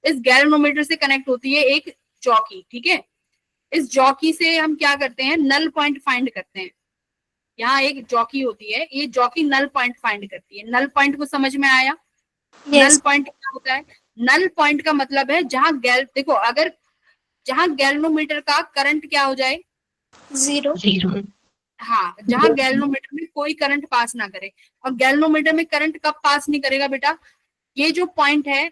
इस गैल्वेनोमीटर से कनेक्ट होती है एक जॉकी, ठीक है। इस जॉकी से हम क्या करते हैं? नल पॉइंट फाइंड करते हैं। यहाँ एक जॉकी होती है, ये जॉकी नल पॉइंट फाइंड करती है। नल पॉइंट को समझ में आया? नल पॉइंट क्या होता है? नल पॉइंट का मतलब है जहां देखो, अगर जहां गैल्वेनोमीटर का करंट क्या हो जाए? 0। हाँ, जहां गैल्वेनोमीटर में कोई करंट पास ना करे। और गैल्वेनोमीटर में करंट कब पास नहीं करेगा बेटा? ये जो पॉइंट है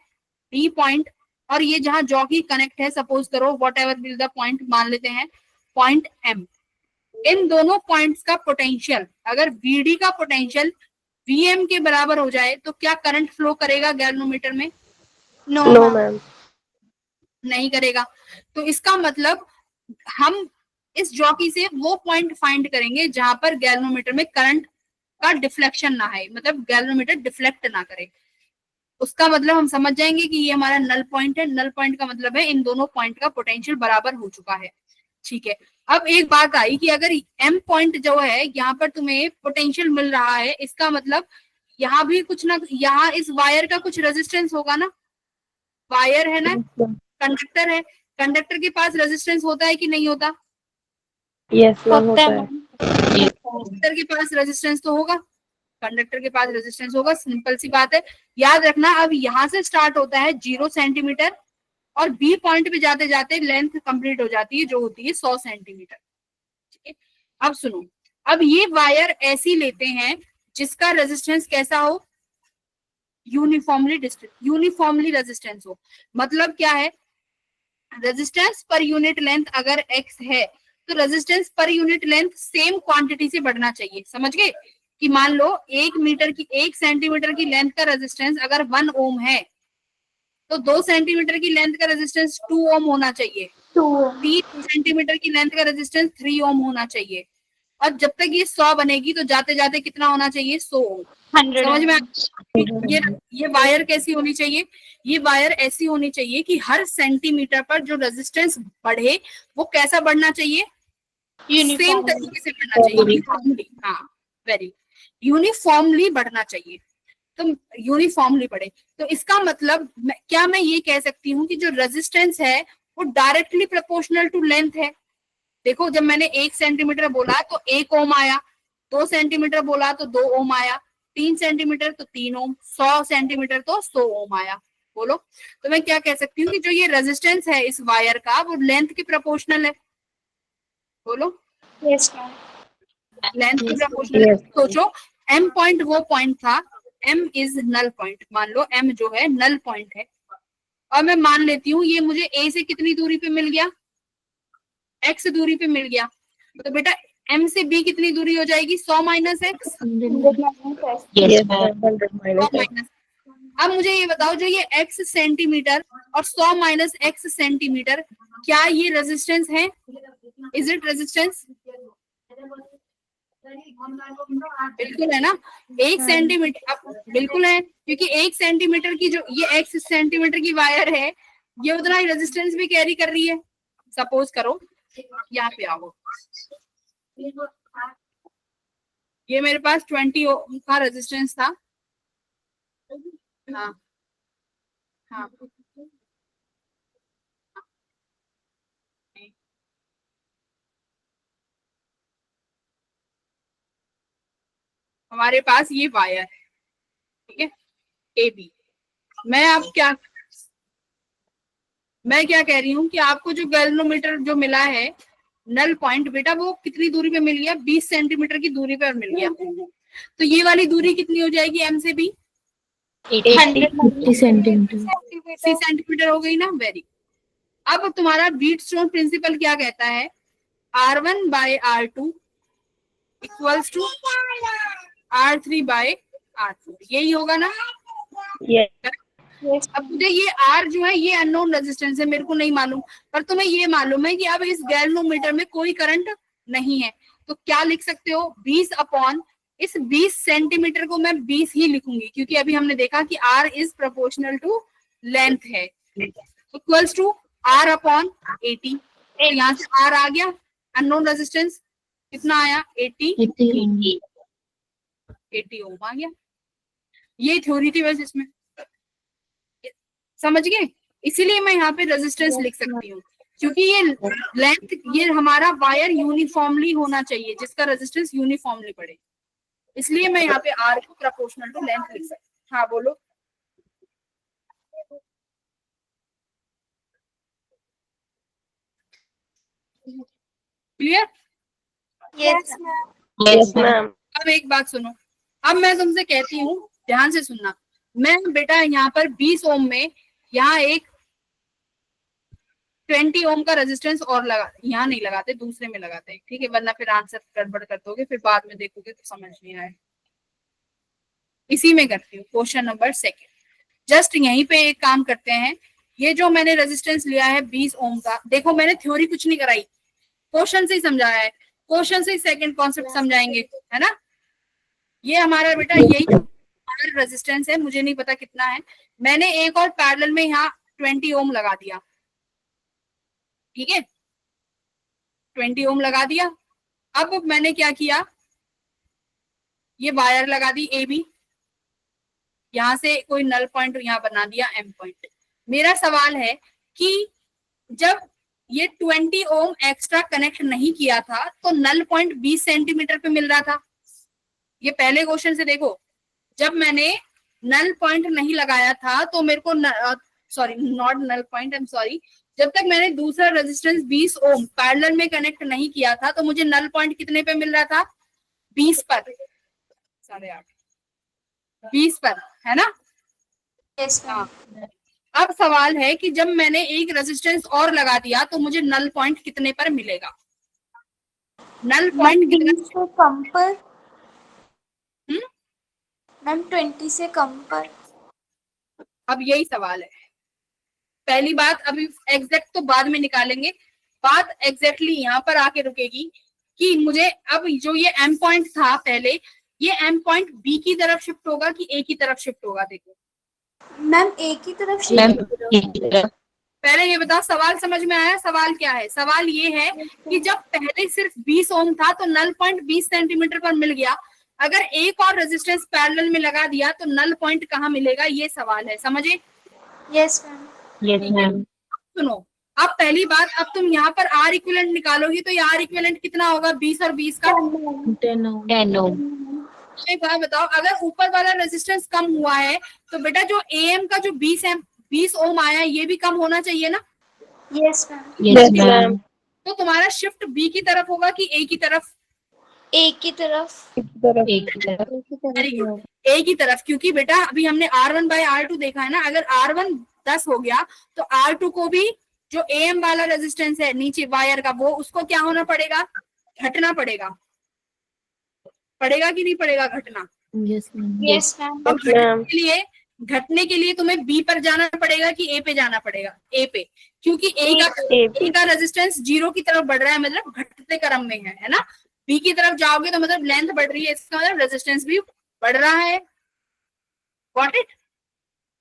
D पॉइंट, और ये जहां जॉकी कनेक्ट है, सपोज करो what ever will the point, मान लेते हैं पॉइंट M। इन दोनों पॉइंट्स का पोटेंशियल, अगर VD का पोटेंशियल VM के बराबर हो जाए तो क्या करंट फ्लो करेगा गैल्वेनोमीटर में? No ma'am. नहीं करेगा। तो इसका मतलब हम इस जॉकी से वो पॉइंट फाइंड करेंगे जहां पर गैल्वेनोमीटर में करंट का डिफ्लेक्शन ना है, मतलब गैल्वेनोमीटर डिफ्लेक्ट ना करे। उसका मतलब हम समझ जाएंगे कि ये हमारा नल पॉइंट है। नल पॉइंट का मतलब है इन दोनों पॉइंट का पोटेंशियल बराबर हो चुका है, ठीक है। अब एक बात आई कि अगर M पॉइंट जो है यहाँ पर तुम्हें पोटेंशियल मिल रहा है, इसका मतलब यहाँ भी कुछ ना, यहाँ इस वायर का कुछ रेजिस्टेंस होगा ना। वायर है ना, कंडक्टर है, कंडक्टर के पास रेजिस्टेंस होता है कि नहीं होता? यस मैम, होता होता है है। मैम। कंडक्टर के पास रेजिस्टेंस तो होगा, कंडक्टर के पास रेजिस्टेंस होगा, सिंपल सी बात है। याद रखना, अब यहाँ से स्टार्ट होता है 0 सेंटीमीटर, और B पॉइंट पे जाते जाते लेंथ कंप्लीट हो जाती है जो होती है 100 सेंटीमीटर, ठीक है। अब सुनो, अब ये वायर ऐसी लेते हैं जिसका रेजिस्टेंस कैसा हो? यूनिफॉर्मली रेजिस्टेंस हो। मतलब क्या है? रेजिस्टेंस पर यूनिट लेंथ अगर X है तो resistance per unit length same quantity से बढ़ना चाहिए। समझ गए? कि मान लो 1 सेंटीमीटर की लेंथ का रेजिस्टेंस अगर 1 ओम है, तो 2 सेंटीमीटर की लेंथ का रेजिस्टेंस 2 ओम होना चाहिए। 3 सेंटीमीटर की लेंथ का रेजिस्टेंस 3 ओम होना चाहिए। और जब तक ये 100 बनेगी तो जाते जाते कितना होना चाहिए? 100 ओम। 100 समझ में ये वायर कैसी होनी चाहिए? ये वायर ऐसी होनी चाहिए कि हर सेंटीमीटर पर जो रेजिस्टेंस बढ़े वो कैसा बढ़ना चाहिए? सेम तरीके से बढ़ना चाहिए, यूनिफॉर्मली। हाँ, वेरी यूनिफॉर्मली बढ़ना चाहिए, तो यूनिफॉर्मली बढ़े। तो इसका मतलब क्या मैं ये कह सकती हूँ कि जो रेजिस्टेंस है वो डायरेक्टली प्रोपोर्शनल टू लेंथ है। देखो, जब मैंने 1 सेंटीमीटर बोला तो 1 ओम आया, 2 सेंटीमीटर बोला तो 2 ओम आया, 3 सेंटीमीटर तो 3 ओम, 100 सेंटीमीटर तो 100 ओम आया। बोलो, तो मैं क्या कह सकती हूँ कि जो ये रेजिस्टेंस है इस वायर का वो लेंथ की प्रोपोर्शनल है। बोलो, यस मैम। लेंथ की प्रोपोर्शनल है। सोचो, M पॉइंट वो पॉइंट था m इज नल पॉइंट, मान लो m जो है नल पॉइंट है, और मैं मान लेती हूँ ये मुझे a से कितनी दूरी पे मिल गया, x दूरी पे मिल गया, तो बेटा m से b कितनी दूरी हो जाएगी, 100 माइनस एक्स, Yes, ma'am. अब मुझे ये बताओ जो ये x सेंटीमीटर और 100 माइनस x सेंटीमीटर, क्या ये रेजिस्टेंस है, इज इट रेजिस्टेंस, बिल्कुल है ना, 1 सेंटीमीटर, बिल्कुल है, क्योंकि 1 सेंटीमीटर की जो ये x सेंटीमीटर की वायर है ये उतना ही रेजिस्टेंस भी कैरी कर रही है। सपोज करो यहाँ पे आओ, ये मेरे पास 20 ओम का रेजिस्टेंस था, हाँ हाँ हमारे पास ये वायर है, ठीक है, ए बी। मैं क्या कह रही हूँ कि आपको जो गैल्वेनोमीटर जो मिला है नल पॉइंट, बेटा वो कितनी दूरी पे मिल गया, 20 सेंटीमीटर की दूरी पर मिल गया, तो ये वाली दूरी कितनी हो जाएगी एम से बी, 80 सेंटीमीटर। 80 सेंटीमीटर हो गई ना, वेरी। अब तुम्हारा बीटस्टोन प्रिंसिपल क्या कहता है, R1 bye R2 equals to R3 bye R4, यही होगा ना। अब मुझे ये R जो है ये अननोन रेजिस्टेंस है, मेरे को नहीं मालूम, पर तुम्हें ये मालूम है कि अब इस गैल्वेनोमीटर में कोई करंट नहीं है, तो क्या लिख सकते हो, 20 अपॉन इस 20 सेंटीमीटर को मैं 20 ही लिखूंगी, क्योंकि अभी हमने देखा कि R is proportional to length है, इक्वल्स टू R अपॉन 80, तो यहाँ से R आ गया, अननोन रेजिस्टेंस कितना आया, 80 ओम आ गया। ये थ्योरी थी बस, इसमें समझ गए, इसीलिए मैं यहाँ पे रेजिस्टेंस लिख सकती हूँ, क्योंकि ये लेंथ, ये हमारा वायर यूनिफॉर्मली होना चाहिए, जिसका रेजिस्टेंस यूनिफॉर्मली पड़े, इसलिए मैं यहाँ पे R को प्रोपोर्शनल टू लेंथ लिख सकती हूँ। हाँ बोलो, क्लियर? Yes, ma'am. अब एक बात सुनो, अब मैं तुमसे कहती हूँ, ध्यान से सुनना, मैं बेटा यहाँ पर 20 ओम में यहाँ एक 20 ओम का रेजिस्टेंस और लगा, यहाँ नहीं लगाते, दूसरे में लगाते हैं, ठीक है, वरना फिर आंसर गड़बड़ कर दोगे, फिर बाद में देखोगे तो समझ नहीं आए, इसी में करती हूँ। क्वेश्चन नंबर 2, जस्ट यहीं पे एक काम करते हैं, ये जो मैंने रेजिस्टेंस लिया है 20 ओम का, देखो मैंने थ्योरी कुछ नहीं कराई, क्वेश्चन से ही समझाया है, क्वेश्चन से ही सेकंड कॉन्सेप्ट समझाएंगे, है ना। ये हमारा बेटा यही रेजिस्टेंस है, मुझे नहीं पता कितना है, मैंने एक और पैरेलल में यहाँ 20 ओम लगा दिया, ठीक है, 20 ओम लगा दिया। अब मैंने क्या किया, ये वायर लगा दी ए बी, यहाँ से कोई नल पॉइंट यहाँ बना दिया एम पॉइंट। मेरा सवाल है कि जब ये 20 ओम एक्स्ट्रा कनेक्ट नहीं किया था तो नल पॉइंट 20 सेंटीमीटर पे मिल रहा था, ये पहले क्वेश्चन से देखो, जब मैंने नल पॉइंट नहीं लगाया था तो मेरे को sorry not null point, I am sorry, जब तक मैंने दूसरा रेजिस्टेंस 20 ओम पैरेलल में कनेक्ट नहीं किया था तो मुझे नल पॉइंट कितने पे मिल रहा था, 20 पर, 8.5 20 पर, है ना। हाँ, अब सवाल है कि जब मैंने एक रेजिस्टेंस और लगा दिया तो मुझे नल पॉइंट कितने पर मिलेगा, नल पॉइंट कितना कम पर, मैम 20 से कम पर, अब यही सवाल है। पहली बात, अभी एग्जैक्ट तो बाद में निकालेंगे, बात एग्जैक्टली यहाँ पर आके रुकेगी कि मुझे अब जो ये एम पॉइंट था पहले, ये एम पॉइंट बी की तरफ शिफ्ट होगा कि ए की तरफ शिफ्ट होगा। देखो मैम एक ही तरफ पहले ये बताओ, सवाल समझ में आया, सवाल क्या है, सवाल ये है कि जब पहले सिर्फ 20 ओम था तो नल पॉइंट 20 सेंटीमीटर पर मिल गया, अगर एक और रेजिस्टेंस पैरेलल में लगा दिया तो नल पॉइंट कहाँ मिलेगा, ये सवाल है, समझे। Yes ma'am. Yes, ma'am. सुनो, अब पहली बात, अब तुम यहाँ पर आर इक्विवेलेंट निकालोगी तो ये आर इक्विवेलेंट कितना होगा, 20 और 20 का 10 ohm. एक बात बताओ, अगर ऊपर वाला रेजिस्टेंस कम हुआ है तो बेटा जो एएम का जो 20 ओम आया है ये भी कम होना चाहिए ना। Yes ma'am. Yes, ma'am. तो तुम्हारा शिफ्ट बी की तरफ होगा कि ए की तरफ, एक की तरफ। एक वेरी गुड। ए की तरफ, क्योंकि बेटा अभी हमने R1/R2 देखा है ना, अगर R1 10 हो गया तो R2 को भी जो AM वाला रेजिस्टेंस है नीचे वायर का, वो उसको क्या होना पड़ेगा, घटना पड़ेगा। पड़ेगा कि नहीं पड़ेगा घटना? Yes ma'am. Yes ma'am. तो घटने के लिए तुम्हें बी पर जाना पड़ेगा कि ए पे जाना पड़ेगा? ए पे, क्योंकि ए का रेजिस्टेंस 0 की तरफ बढ़ रहा है, मतलब घटते क्रम में है ना। बी की तरफ जाओगे तो मतलब लेंथ बढ़ रही है, इसका मतलब रेजिस्टेंस भी बढ़ रहा है। Got it?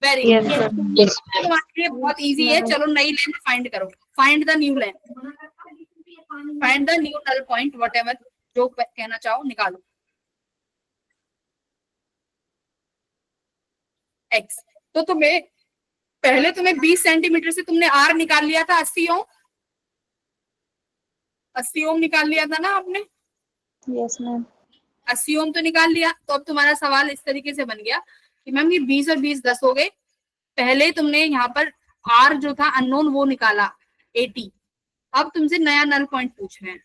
Very good. तुम्हारे लिए बहुत इजी है। चलो नई लेंथ फाइंड करो। Find the new length, find the new null point, whatever जो कहना चाहो निकालो। एक्स, तो तुम्हें पहले 20 सेंटीमीटर से तुमने आर निकाल लिया था, 80 ओम, 80 ओम निकाल लिया था ना आपने? Yes ma'am. 80 ओम तो निकाल लिया। तो अब तुम्हारा सवाल इस तरीके से बन गया कि मैम ये 20 और 20 10 हो गए। पहले तुमने यहाँ पर आर जो था अननोन वो निकाला 80। अब तुमसे नया नल पॉइंट पूछ रहे हैं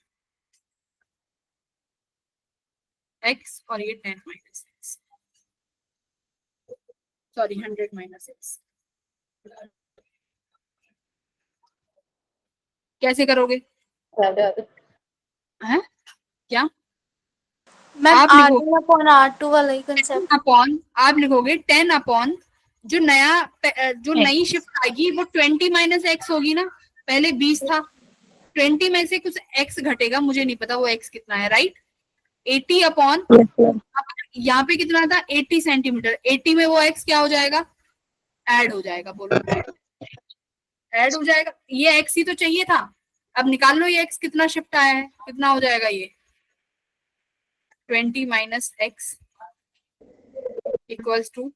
एक्स, और ये 10 minus x, sorry 100 minus x. कैसे करोगे? हैं? क्या मैम आप लिखो R1/R2 वाला ही कंसेप्ट। अपॉन, आप लिखोगे 10 अपॉन जो नया जो नई शिफ्ट आएगी वो 20 माइनस एक्स होगी ना। पहले 20 था, 20 में से कुछ एक्स घटेगा, मुझे नहीं पता वो एक्स कितना है, राइट। 80 अपॉन यहाँ पे कितना था 80 सेंटीमीटर, 80 में वो एक्स क्या हो जाएगा, ऐड हो जाएगा। बोलो ऐड हो जाएगा। ये एक्स ही तो चाहिए था। अब निकाल लो ये एक्स कितना शिफ्ट आया है, कितना हो जाएगा ये 20 minus x equals to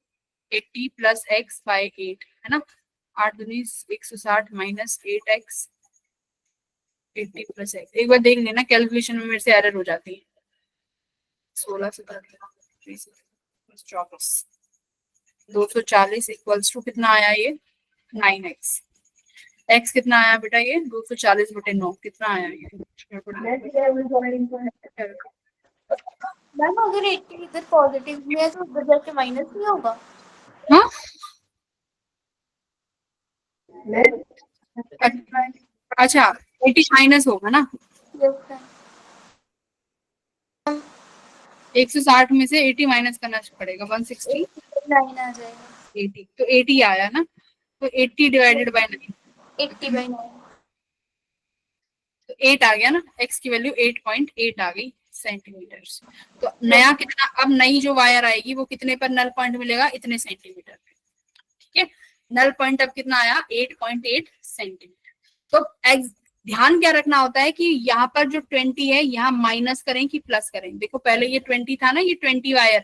80 plus x by 8, है ना। 8 दूनी 160 माइनस 8x 80 प्लस एक्स। एक बार देख लेना, कैलकुलेशन में मेरे से एरर हो जाती है। 16 से 24 240 इक्वल्स टू कितना आया ये 9x। x कितना आया बेटा ये 240/9 कितना आया ये? मैम अगर 80 इधर पॉजिटिव में है तो उधर जाके माइनस नहीं होगा? हाँ अच्छा 80 माइनस होगा ना। Yes ma'am. 160 में से 80 माइनस करना पड़ेगा, 160 9 आ जाएगा। 80, तो 80 आया ना। तो 80 डिवाइडेड बाय 9, 80/9। तो 8 आ गया ना। x की वैल्यू 8.8 आ गई सेंटीमीटर। तो नया कितना, अब नई जो वायर आएगी वो कितने पर नल पॉइंट मिलेगा, इतने सेंटीमीटर पे। ठीक है, नल पॉइंट अब कितना आया 8.8 सेंटीमीटर। तो ध्यान क्या रखना होता है कि यहाँ पर जो 20 है यहाँ माइनस करें कि प्लस करें। देखो पहले ये 20 था ना, ये 20 वायर।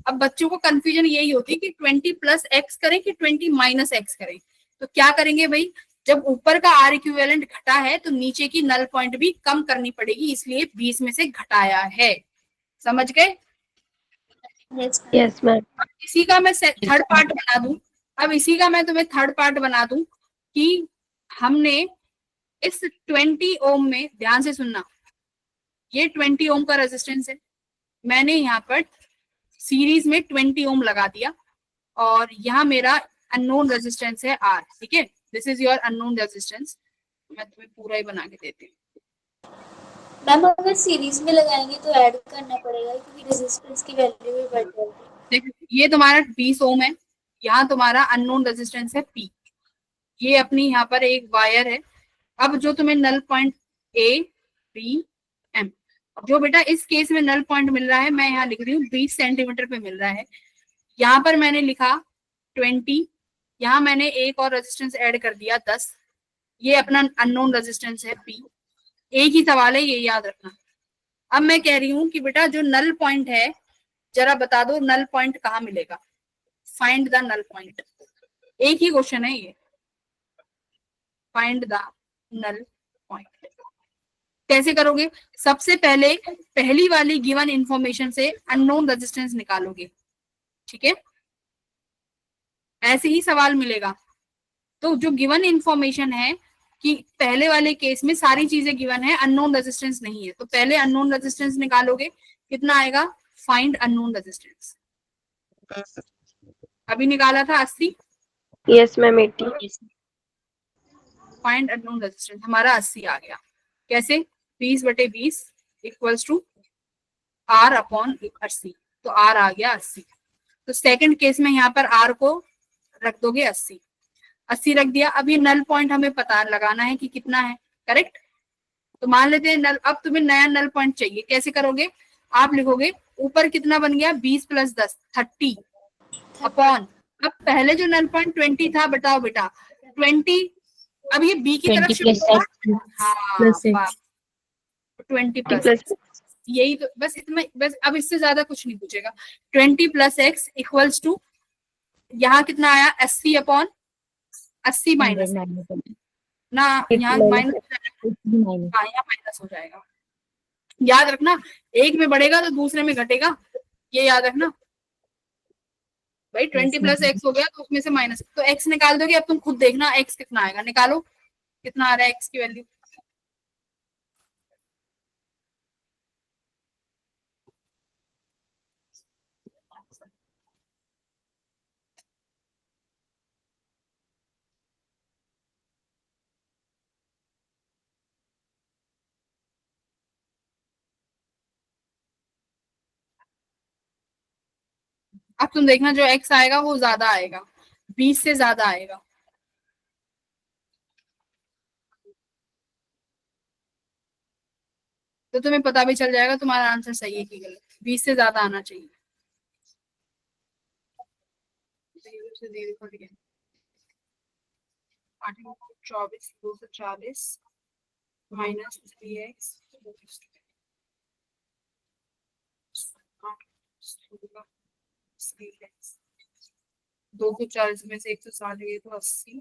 अब बच्चों को कंफ्यूजन यही होती है कि 20 प्लस एक्स करें कि 20 माइनस एक्स करें। तो क्या करेंगे भाई, जब ऊपर का आर इक्विवेलेंट घटा है तो नीचे की नल पॉइंट भी कम करनी पड़ेगी, इसलिए 20 में से घटाया है। समझ गए? Yes ma'am. इसी का मैं थर्ड पार्ट बना दूं। अब इसी का मैं तुम्हें थर्ड पार्ट बना दूं कि हमने इस 20 ओम में, ध्यान से सुनना, ये 20 ओम का रेजिस्टेंस है, मैंने यहाँ पर सीरीज में 20 ओम लगा दिया, और यहाँ मेरा अननोन रेजिस्टेंस है R। ठीक है, this is your unknown resistance. मैं तुम्हें पूरा ही बना के देती हूँ। मैम अगर सीरीज में लगाएंगे तो ऐड करना पड़ेगा क्योंकि रेजिस्टेंस की वैल्यू भी बढ़ जाएगी। देखो ये तुम्हारा 20 ओम है, यहाँ तुम्हारा अननोन रेजिस्टेंस है P। ये अपनी यहाँ पर एक वायर है। अब जो तुम्हें null point A B M, जो बेटा इस केस में नल पॉइंट मिल रहा है, मैं यहाँ लिख रही हूँ 20 सेंटीमीटर पे मिल रहा है। यहाँ पर मैंने लिखा 20, यहाँ मैंने एक और रेजिस्टेंस ऐड कर दिया 10। ये अपना अननोन रेजिस्टेंस है P। एक ही सवाल है, ये याद रखना। अब मैं कह रही हूँ कि बेटा जो नल पॉइंट है, जरा बता दो नल पॉइंट कहाँ मिलेगा, फाइंड द नल पॉइंट। एक ही क्वेश्चन है ये, फाइंड द नल पॉइंट। कैसे करोगे? सबसे पहले पहली वाली गिवन इंफॉर्मेशन से अननोन रेजिस्टेंस निकालोगे। ठीक है, ऐसे ही सवाल मिलेगा। तो जो गिवन इंफॉर्मेशन है कि पहले वाले केस में सारी चीजें गिवन है, अननोन रेजिस्टेंस नहीं है, तो पहले अननोन रेजिस्टेंस निकालोगे। कितना आएगा, फाइंड अननोन रेजिस्टेंस। अभी निकाला था 80, yes ma'am 80। Find unknown resistance, हमारा 80 आ गया। कैसे? 20/20 इक्वल्स टू R अपॉन 80, तो R आ गया 80। तो सेकंड केस में यहाँ पर R को रख दोगे 80 रख दिया। अब ये नल पॉइंट हमें पता लगाना है कि कितना है, करेक्ट। तो मान लेते हैं नल, अब तुम्हें नया नल पॉइंट चाहिए, कैसे करोगे? आप लिखोगे ऊपर कितना बन गया, 20 + 10 30 अपॉन, अब पहले जो नल पॉइंट 20 था, बताओ बेटा 20, अब ये बी की तरफ 20 शिफ्ट + होगा। 6 हाँ, + 6 20 प्लस + यही तो, बस इतना, बस अब इससे ज्यादा कुछ नहीं पूछेगा। 20 + x इक्वल्स टू, यहाँ कितना आया, 80 अपॉन 80 माइनस ना, यहाँ माइनस, हाँ यहाँ माइनस हो जाएगा। याद रखना, एक में बढ़ेगा तो दूसरे में घटेगा, ये याद रखना भाई। 20 + x हो गया तो उसमें से माइनस, तो x निकाल दोगे। अब तुम खुद देखना x कितना आएगा, निकालो कितना आ रहा है x की वैल्यू। अब तुम देखना जो x आएगा वो ज्यादा आएगा, 20 से ज्यादा आएगा। तो तुम्हें पता भी चल जाएगा तुम्हारा आंसर सही है कि गलत, 20 से ज्यादा आना चाहिए। 24 240 माइनस 3x 240 में से 160 गए तो 80,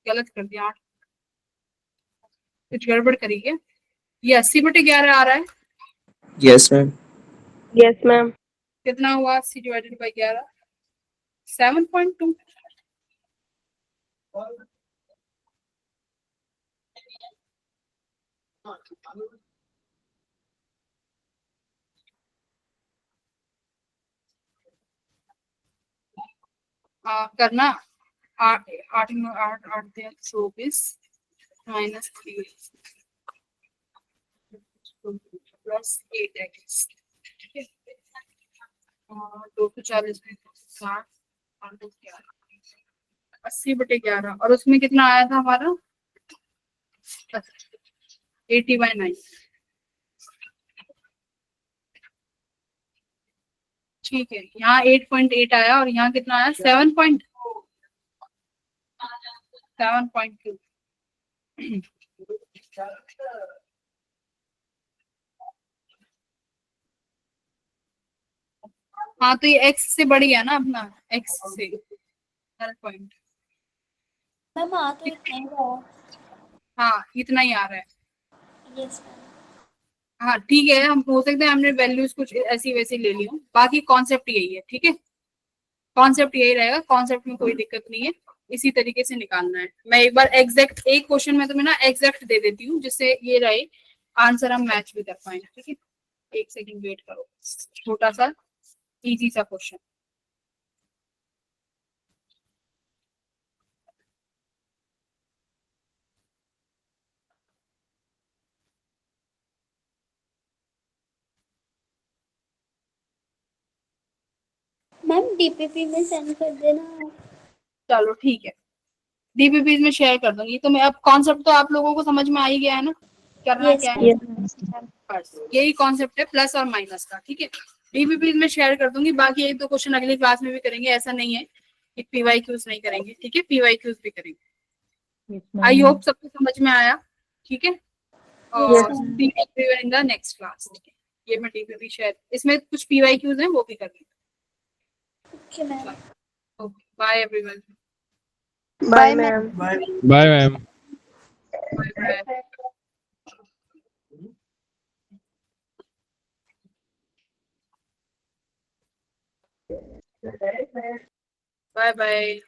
गलत कर दिया, 8 कुछ गड़बड़ करी है। ये 80/11 आ रहा है, यस मैम। Yes ma'am. कितना हुआ 80/11? 7.2। करना 8 8 8 8 24 माइनस 3 प्लस 8x, 240 में 60 80/11, और उसमें कितना आया था हमारा 80/9। ठीक है, यहाँ 8.8 आया और यहाँ कितना आया 7.2। हाँ तो ये x से बढ़ गया ना अपना, x से पॉइंट, मैम आ तो इतना ही रहा। हाँ इतना ही आ रहा है। Yes ma'am. हाँ ठीक है, हम हो सकते हैं हमने वैल्यूज कुछ ऐसी वैसी ले ली हो, बाकी कॉन्सेप्ट यही है। ठीक है, कॉन्सेप्ट यही रहेगा, कॉन्सेप्ट में कोई दिक्कत नहीं है, इसी तरीके से निकालना है। मैं एक बार एग्जैक्ट एक क्वेश्चन में तुम्हें ना एग्जैक्ट दे देती हूँ, जिससे ये रहे आंसर हम मैच भी कर पाए। ठीक है, एक सेकंड वेट करो, छोटा सा इजी सा क्वेश्चन। मैम डीपीपी में सेंड कर देना। चलो ठीक है, डीपीपी में शेयर कर दूंगी। तो मैं अब कॉन्सेप्ट तो आप लोगों को समझ में आ ही गया है ना, करना यस क्या है, मैम। बस यही कॉन्सेप्ट है प्लस और माइनस का। ठीक है, डीपीपी में शेयर कर दूंगी, बाकी एक दो क्वेश्चन अगली क्लास में भी करेंगे, ऐसा नहीं है कि पीवाईक्यूज नहीं करेंगे। ठीक है, पीवाईक्यूज भी करेंगे। आई होप सबको समझ में आया। ठीक है, और see everyone in the next class. ठीक है, ये मैं डीपीपी शेयर, इसमें कुछ पीवाईक्यूज हैं वो भी करेंगे। Okay ma'am. Okay, bye everyone. Bye ma'am. Bye. Bye ma'am. Bye bye.